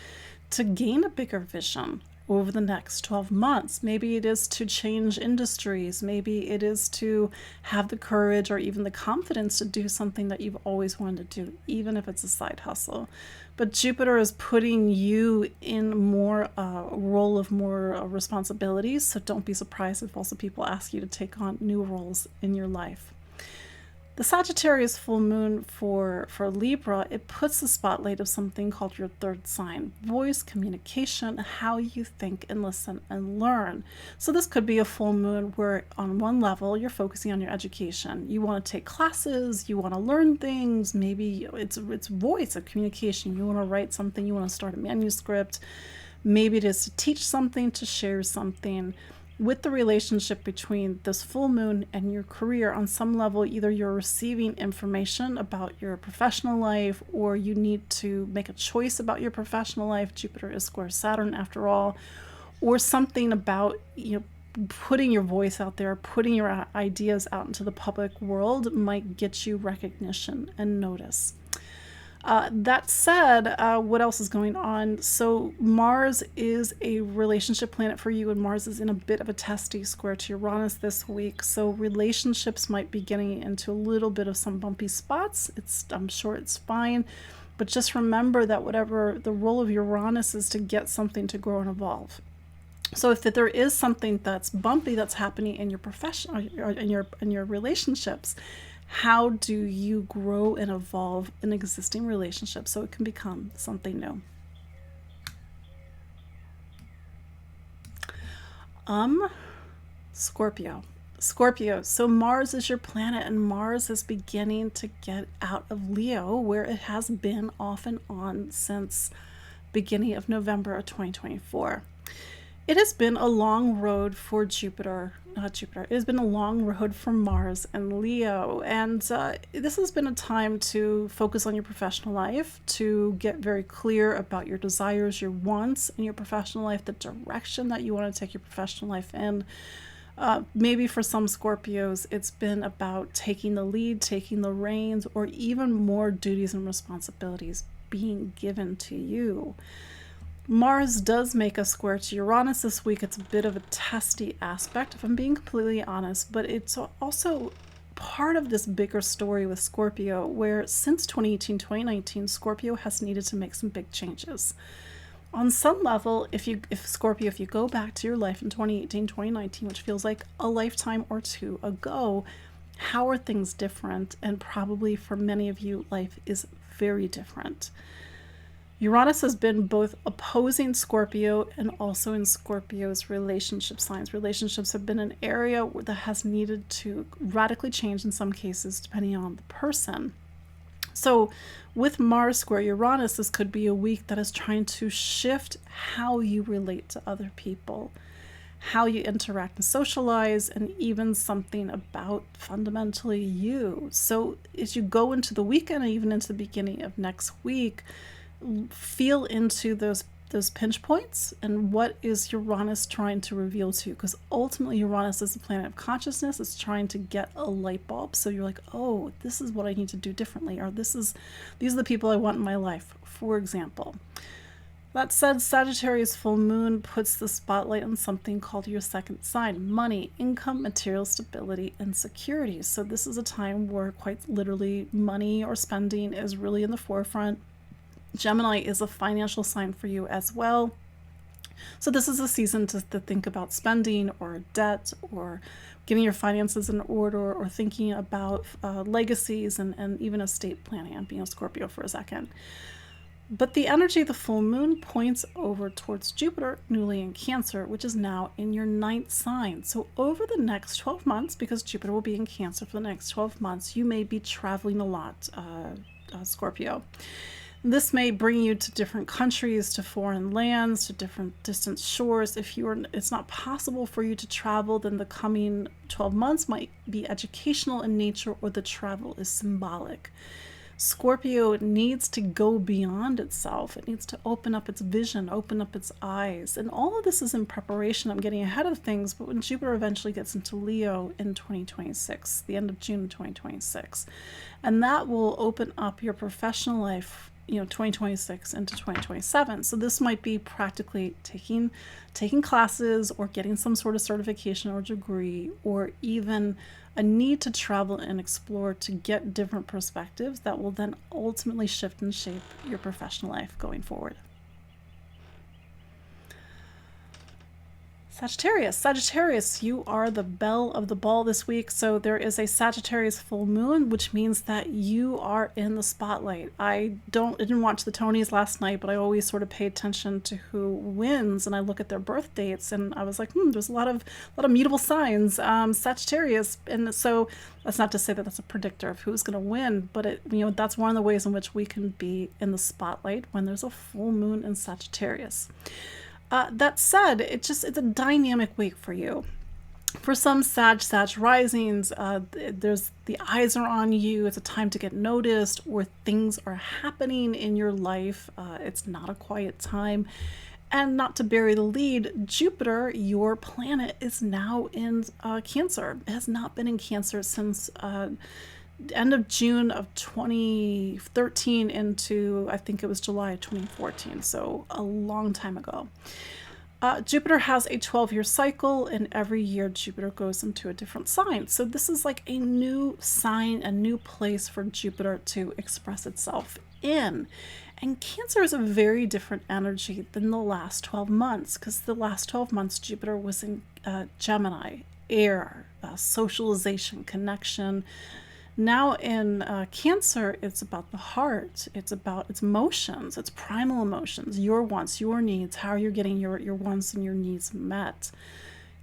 to gain a bigger vision over the next 12 months. Maybe it is to change industries. Maybe it is to have the courage or even the confidence to do something that you've always wanted to do, even if it's a side hustle. But Jupiter is putting you in more a role of more responsibilities. So don't be surprised if also people ask you to take on new roles in your life. The Sagittarius full moon for Libra, it puts the spotlight of something called your third sign: voice, communication, how you think and listen and learn. So this could be a full moon where on one level you're focusing on your education. You want to take classes, you want to learn things, maybe it's voice of communication. You want to write something, you want to start a manuscript. Maybe it is to teach something, to share something. With the relationship between this full moon and your career, on some level, either you're receiving information about your professional life, or you need to make a choice about your professional life. Jupiter is square Saturn after all, or something about, putting your voice out there, putting your ideas out into the public world might get you recognition and notice. That said, what else is going on? So Mars is a relationship planet for you, and Mars is in a bit of a testy square to Uranus this week. So relationships might be getting into a little bit of some bumpy spots. I'm sure it's fine. But just remember that whatever the role of Uranus is to get something to grow and evolve. So if there is something that's bumpy that's happening in your profession or in your relationships, how do you grow and evolve an existing relationship so it can become something new? Scorpio. So Mars is your planet, and Mars is beginning to get out of Leo, where it has been off and on since beginning of November of 2024. It has been a long road for It has been a long road for Mars and Leo. And this has been a time to focus on your professional life, to get very clear about your desires, your wants in your professional life, the direction that you want to take your professional life in. Maybe for some Scorpios, it's been about taking the lead, taking the reins, or even more duties and responsibilities being given to you. Mars does make a square to Uranus this week. It's a bit of a testy aspect, if I'm being completely honest, but it's also part of this bigger story with Scorpio, where since 2018-2019, Scorpio has needed to make some big changes. On some level, if you go back to your life in 2018-2019, which feels like a lifetime or two ago, how are things different? And probably for many of you, life is very different. Uranus has been both opposing Scorpio and also in Scorpio's relationship signs. Relationships have been an area that has needed to radically change in some cases, depending on the person. So with Mars square Uranus, this could be a week that is trying to shift how you relate to other people, how you interact and socialize, and even something about fundamentally you. So as you go into the weekend and even into the beginning of next week, feel into those pinch points and what is Uranus trying to reveal to you, because ultimately Uranus is the planet of consciousness. It's trying to get a light bulb, so you're like, oh, this is what I need to do differently, or these are the people I want in my life, for example. That said, Sagittarius full moon puts the spotlight on something called your second sign: money, income, material stability, and security. So this is a time where quite literally money or spending is really in the forefront. Gemini is a financial sign for you as well. So this is a season to think about spending or debt or getting your finances in order, or thinking about legacies and even estate planning. I'm being a Scorpio for a second. But the energy of the full moon points over towards Jupiter, newly in Cancer, which is now in your 9th sign. So over the next 12 months, because Jupiter will be in Cancer for the next 12 months, you may be traveling a lot, Scorpio. This may bring you to different countries, to foreign lands, to different distant shores. If it's not possible for you to travel, then the coming 12 months might be educational in nature, or the travel is symbolic. Scorpio needs to go beyond itself. It needs to open up its vision, open up its eyes. And all of this is in preparation. I'm getting ahead of things, but when Jupiter eventually gets into Leo in 2026, the end of June 2026, and that will open up your professional life, 2026 into 2027. So this might be practically taking classes or getting some sort of certification or degree, or even a need to travel and explore to get different perspectives that will then ultimately shift and shape your professional life going forward. Sagittarius, you are the belle of the ball this week. So there is a Sagittarius full moon, which means that you are in the spotlight. I didn't watch the Tonys last night, but I always sort of pay attention to who wins, and I look at their birth dates, and I was like, there's a lot of mutable signs. Sagittarius, and so that's not to say that that's a predictor of who's going to win, but that's one of the ways in which we can be in the spotlight when there's a full moon in Sagittarius. That said, it's a dynamic week for you. For some Sag risings, there's the eyes are on you. It's a time to get noticed, or things are happening in your life. It's not a quiet time. And not to bury the lead, Jupiter, your planet, is now in Cancer. It has not been in Cancer since end of June of 2013 into, I think it was July of 2014, so a long time ago. Jupiter has a 12-year cycle, and every year Jupiter goes into a different sign. So this is like a new sign, a new place for Jupiter to express itself in. And Cancer is a very different energy than the last 12 months, because the last 12 months Jupiter was in Gemini, air, socialization, connection. Now in Cancer, it's about the heart. It's about its emotions, its primal emotions, your wants, your needs, how you're getting your wants and your needs met.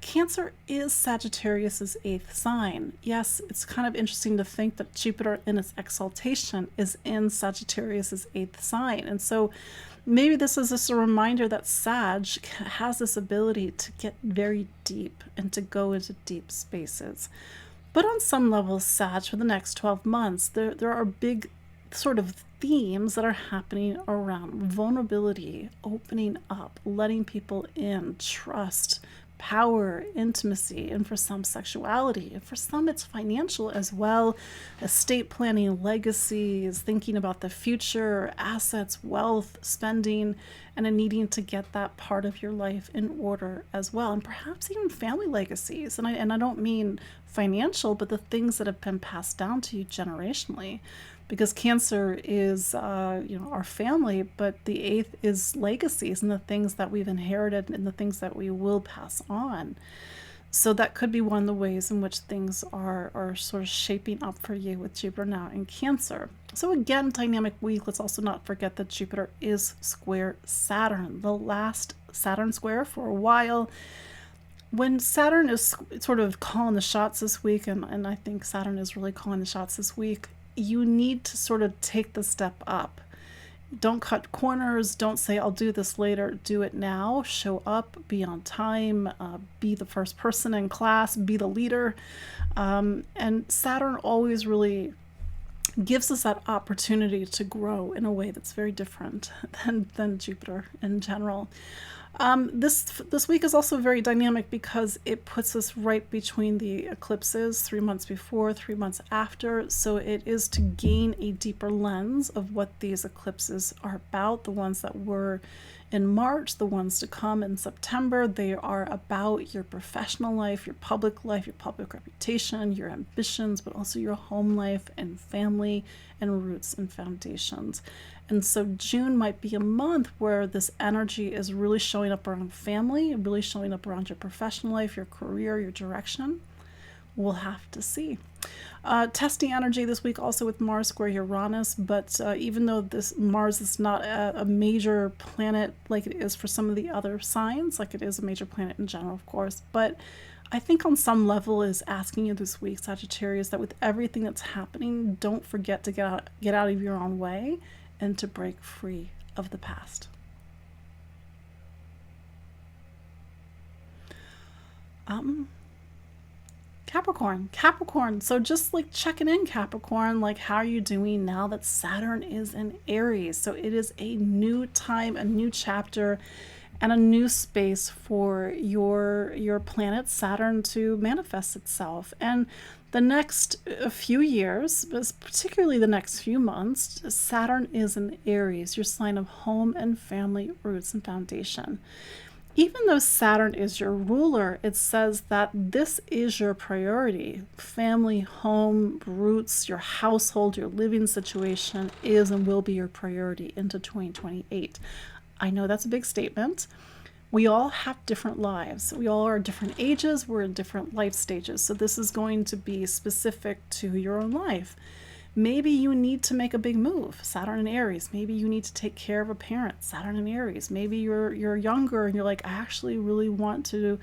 Cancer is Sagittarius's 8th sign. Yes, it's kind of interesting to think that Jupiter in its exaltation is in Sagittarius's 8th sign. And so maybe this is just a reminder that Sag has this ability to get very deep and to go into deep spaces. But on some level, Sag, for the next 12 months, there are big sort of themes that are happening around vulnerability, opening up, letting people in, trust, power, intimacy, and for some sexuality. And for some, it's financial as well. Estate planning, legacies, thinking about the future, assets, wealth, spending, and a needing to get that part of your life in order as well. And perhaps even family legacies. And I don't mean financial, but the things that have been passed down to you generationally. Because Cancer is, our family, but the 8th is legacies and the things that we've inherited and the things that we will pass on. So that could be one of the ways in which things are sort of shaping up for you with Jupiter now in Cancer. So again, dynamic week. Let's also not forget that Jupiter is square Saturn, the last Saturn square for a while. When Saturn is sort of calling the shots this week, and I think Saturn is really calling the shots this week, you need to sort of take the step up. Don't cut corners. Don't say, I'll do this later. Do it now. Show up. Be on time. Be the first person in class. Be the leader. And Saturn always really gives us that opportunity to grow in a way that's very different than Jupiter in general. This week is also very dynamic because it puts us right between the eclipses, 3 months before, 3 months after. So it is to gain a deeper lens of what these eclipses are about. The ones that were in March, the ones to come in September, they are about your professional life, your public reputation, your ambitions, but also your home life and family and roots and foundations. And so June might be a month where this energy is really showing up around family, really showing up around your professional life, your career, your direction. We'll have to see. Testing energy this week also with Mars square Uranus, but even though this Mars is not a major planet like it is for some of the other signs, like it is a major planet in general, of course, but I think on some level is asking you this week, Sagittarius, that with everything that's happening, don't forget to get out of your own way and to break free of the past. Capricorn. So just like checking in, Capricorn, like how are you doing now that Saturn is in Aries? So it is a new time, a new chapter, and a new space for your planet Saturn to manifest itself. And the next few years, but particularly the next few months, Saturn is in Aries, your sign of home and family roots and foundation. Even though Saturn is your ruler, it says that this is your priority. Family, home, roots, your household, your living situation is and will be your priority into 2028. I know that's a big statement. We all have different lives. We all are different ages. We're in different life stages. So this is going to be specific to your own life. Maybe you need to make a big move, Saturn and Aries. Maybe you need to take care of a parent, Saturn and Aries. Maybe you're younger and you're like, I actually really want to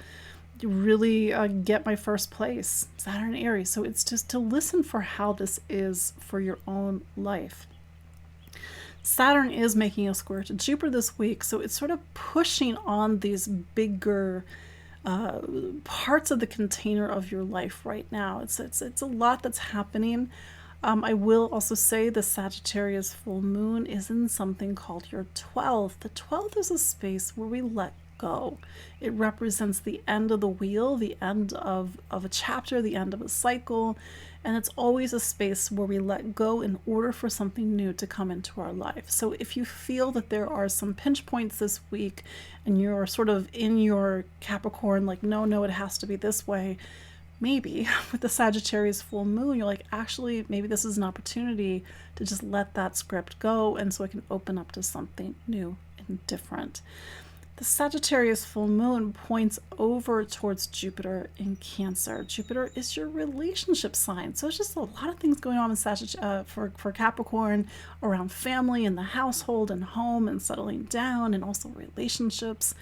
really get my first place, Saturn and Aries. So it's just to listen for how this is for your own life. Saturn is making a square to Jupiter this week, so it's sort of pushing on these bigger parts of the container of your life right now. It's a lot that's happening. I will also say the Sagittarius full moon is in something called your 12th. The 12th is a space where we let go. It represents the end of the wheel, the end of a chapter, the end of a cycle. And it's always a space where we let go in order for something new to come into our life. So if you feel that there are some pinch points this week and you're sort of in your Capricorn, like, no, it has to be this way, maybe with the Sagittarius full moon, you're like, actually, maybe this is an opportunity to just let that script go. And so I can open up to something new and different. The Sagittarius full moon points over towards Jupiter in Cancer. Jupiter is your relationship sign. So it's just a lot of things going on in for Capricorn around family and the household and home and settling down and also relationships.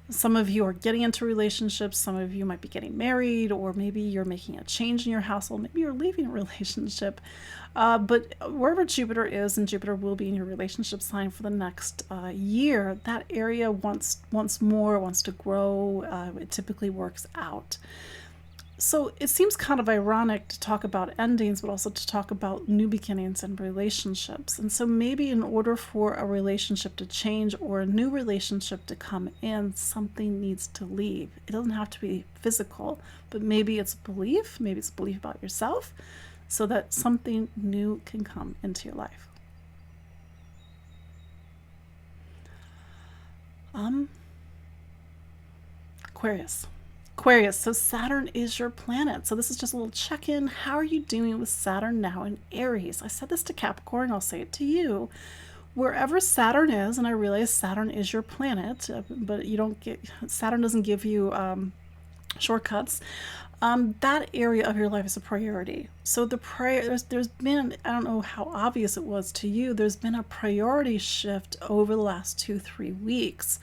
Some of you are getting into relationships. Some of you might be getting married, or maybe you're making a change in your household. Maybe you're leaving a relationship. But wherever Jupiter is, and Jupiter will be in your relationship sign for the next year, that area wants to grow. It typically works out. So it seems kind of ironic to talk about endings, but also to talk about new beginnings and relationships. And so maybe in order for a relationship to change or a new relationship to come in, something needs to leave. It doesn't have to be physical, but maybe it's belief. Maybe it's belief about yourself, so that something new can come into your life. Aquarius, so Saturn is your planet. So this is just a little check-in. How are you doing with Saturn now in Aries? I said this to Capricorn, I'll say it to you. Wherever Saturn is, and I realize Saturn is your planet, but Saturn doesn't give you shortcuts. That area of your life is a priority. So there's been, I don't know how obvious it was to you, there's been a priority shift over the last 2-3 weeks.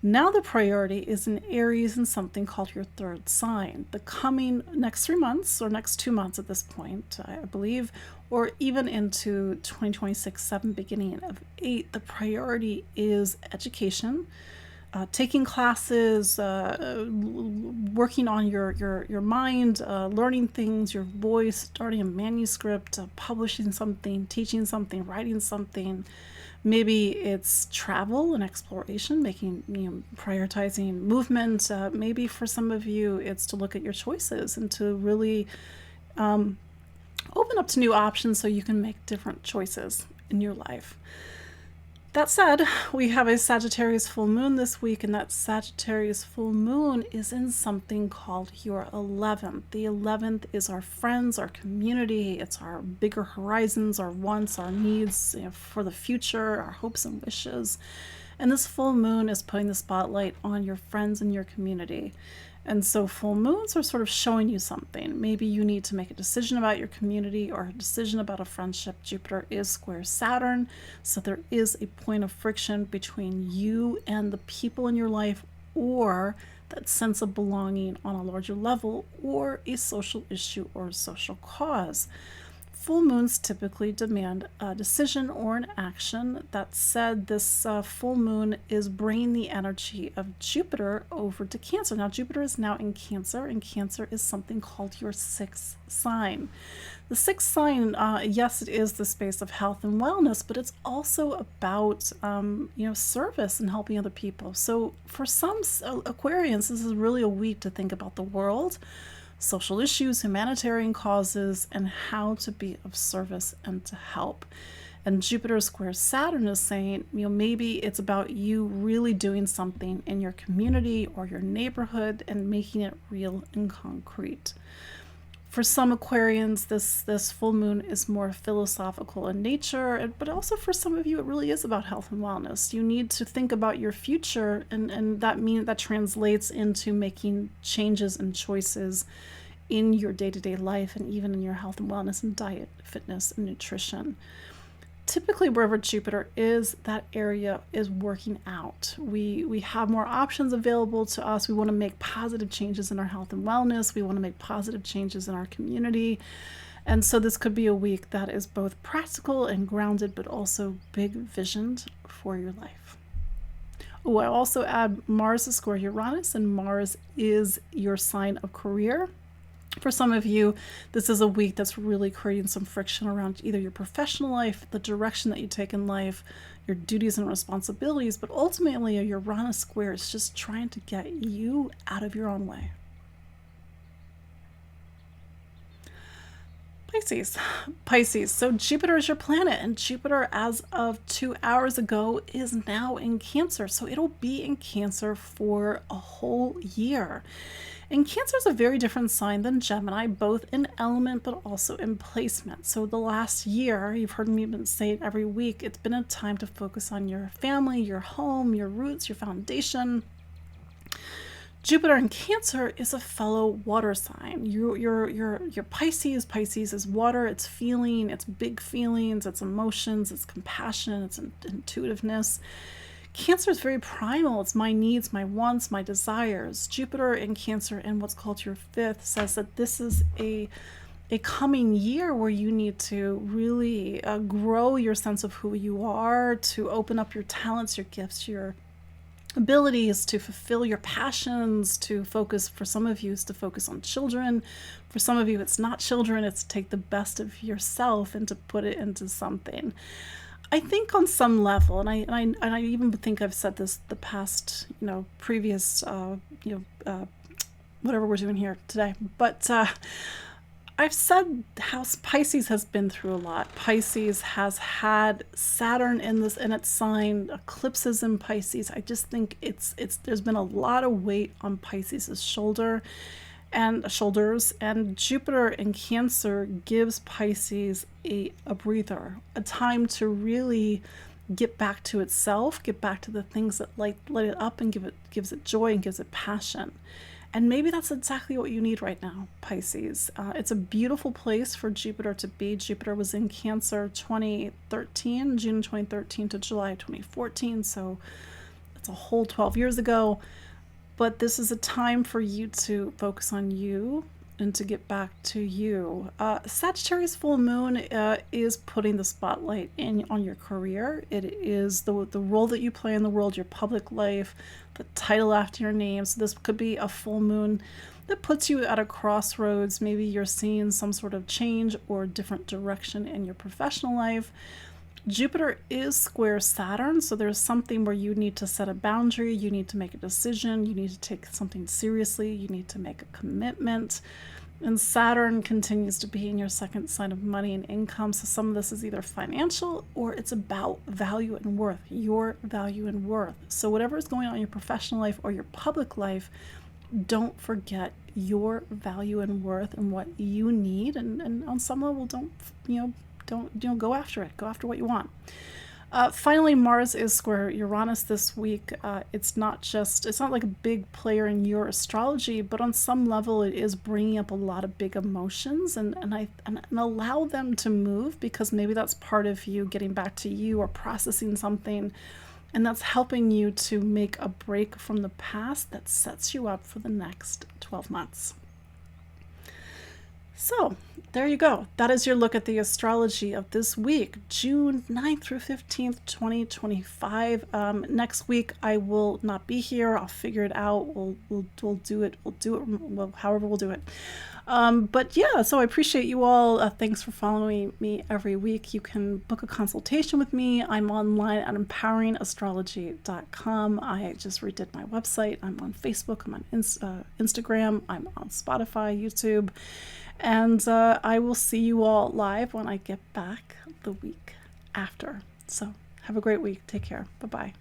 Now the priority is in Aries in something called your third sign. The coming next 3 months, or next 2 months at this point, I believe, or even into 2026, 7, beginning of 8, the priority is education, taking classes, working on your mind, learning things, your voice, starting a manuscript, publishing something, teaching something, writing something. Maybe it's travel and exploration, prioritizing movement. Maybe for some of you, it's to look at your choices and to really open up to new options so you can make different choices in your life. That said, we have a Sagittarius full moon this week, and that Sagittarius full moon is in something called your 11th. The 11th is our friends, our community. It's our bigger horizons, our wants, our needs for the future, our hopes and wishes. And this full moon is putting the spotlight on your friends and your community. And so full moons are sort of showing you something. Maybe you need to make a decision about your community or a decision about a friendship. Jupiter is square Saturn, so there is a point of friction between you and the people in your life, or that sense of belonging on a larger level, or a social issue or a social cause. full moons typically demand a decision or an action. That said, this full moon is bringing the energy of Jupiter over to Cancer. Now, Jupiter is now in Cancer, and Cancer is something called your sixth sign. The sixth sign, yes, it is the space of health and wellness, but it's also about, service and helping other people. So for some Aquarians, this is really a week to think about the world, social issues, humanitarian causes, and how to be of service and to help. And Jupiter square Saturn is saying, maybe it's about you really doing something in your community or your neighborhood and making it real and concrete. For some Aquarians, this full moon is more philosophical in nature, but also for some of you, it really is about health and wellness. You need to think about your future, and that translates into making changes and choices in your day-to-day life and even in your health and wellness and diet, fitness, and nutrition. Typically, wherever Jupiter is, that area is working out. We have more options available to us. We want to make positive changes in our health and wellness. We want to make positive changes in our community. And so this could be a week that is both practical and grounded, but also big visioned for your life. Oh, I also add Mars is square Uranus, and Mars is your sign of career. For some of you, this is a week that's really creating some friction around either your professional life, the direction that you take in life, your duties and responsibilities, but ultimately a Uranus square is just trying to get you out of your own way. Pisces. So Jupiter is your planet, and Jupiter, as of 2 hours ago, is now in Cancer. So it'll be in Cancer for a whole year. And Cancer is a very different sign than Gemini, both in element but also in placement. So the last year, you've heard me say it every week, it's been a time to focus on your family, your home, your roots, your foundation. Jupiter in Cancer is a fellow water sign. Your Pisces. Pisces is water. It's feeling, it's big feelings, it's emotions, it's compassion, it's intuitiveness. Cancer is very primal. It's my needs, my wants, my desires. Jupiter in Cancer in what's called your fifth says that this is a coming year where you need to really grow your sense of who you are, to open up your talents, your gifts, your abilities, to fulfill your passions, to focus, for some of you, is to focus on children. For some of you, it's not children. It's to take the best of yourself and to put it into something. I think on some level, and I even think I've said this the past, previous, whatever we're doing here today, but I've said how Pisces has been through a lot. Pisces has had Saturn in its sign, eclipses in Pisces. I just think there's been a lot of weight on Pisces' shoulders, and Jupiter in Cancer gives Pisces a breather, a time to really get back to itself, get back to the things that light it up and gives it joy and gives it passion. And maybe that's exactly what you need right now, Pisces. It's a beautiful place for Jupiter to be. Jupiter was in Cancer June 2013 to July 2014, so it's a whole 12 years ago. But this is a time for you to focus on you and to get back to you. Sagittarius full moon is putting the spotlight on your career. It is the role that you play in the world, your public life, the title after your name. So this could be a full moon that puts you at a crossroads. Maybe you're seeing some sort of change or different direction in your professional life. Jupiter is square Saturn, so there's something where you need to set a boundary, you need to make a decision, you need to take something seriously, you need to make a commitment. And Saturn continues to be in your second sign of money and income, so some of this is either financial or it's about value and worth, your value and worth. So whatever is going on in your professional life or your public life, don't forget your value and worth and what you need, and on some level, don't go after it. Go after what you want. Finally, Mars is square Uranus this week. It's not like a big player in your astrology, but on some level it is bringing up a lot of big emotions and allow them to move, because maybe that's part of you getting back to you or processing something, and that's helping you to make a break from the past that sets you up for the next 12 months. So there you go. That is your look at the astrology of this week, June 9th through 15th, 2025. Next week, I will not be here. I'll figure it out. We'll do it. We'll do it. Well, however we'll do it. But yeah, so I appreciate you all. Thanks for following me every week. You can book a consultation with me. I'm online at empoweringastrology.com. I just redid my website. I'm on Facebook. I'm on Instagram. I'm on Spotify, YouTube. And I will see you all live when I get back the week after. So have a great week. Take care. Bye-bye.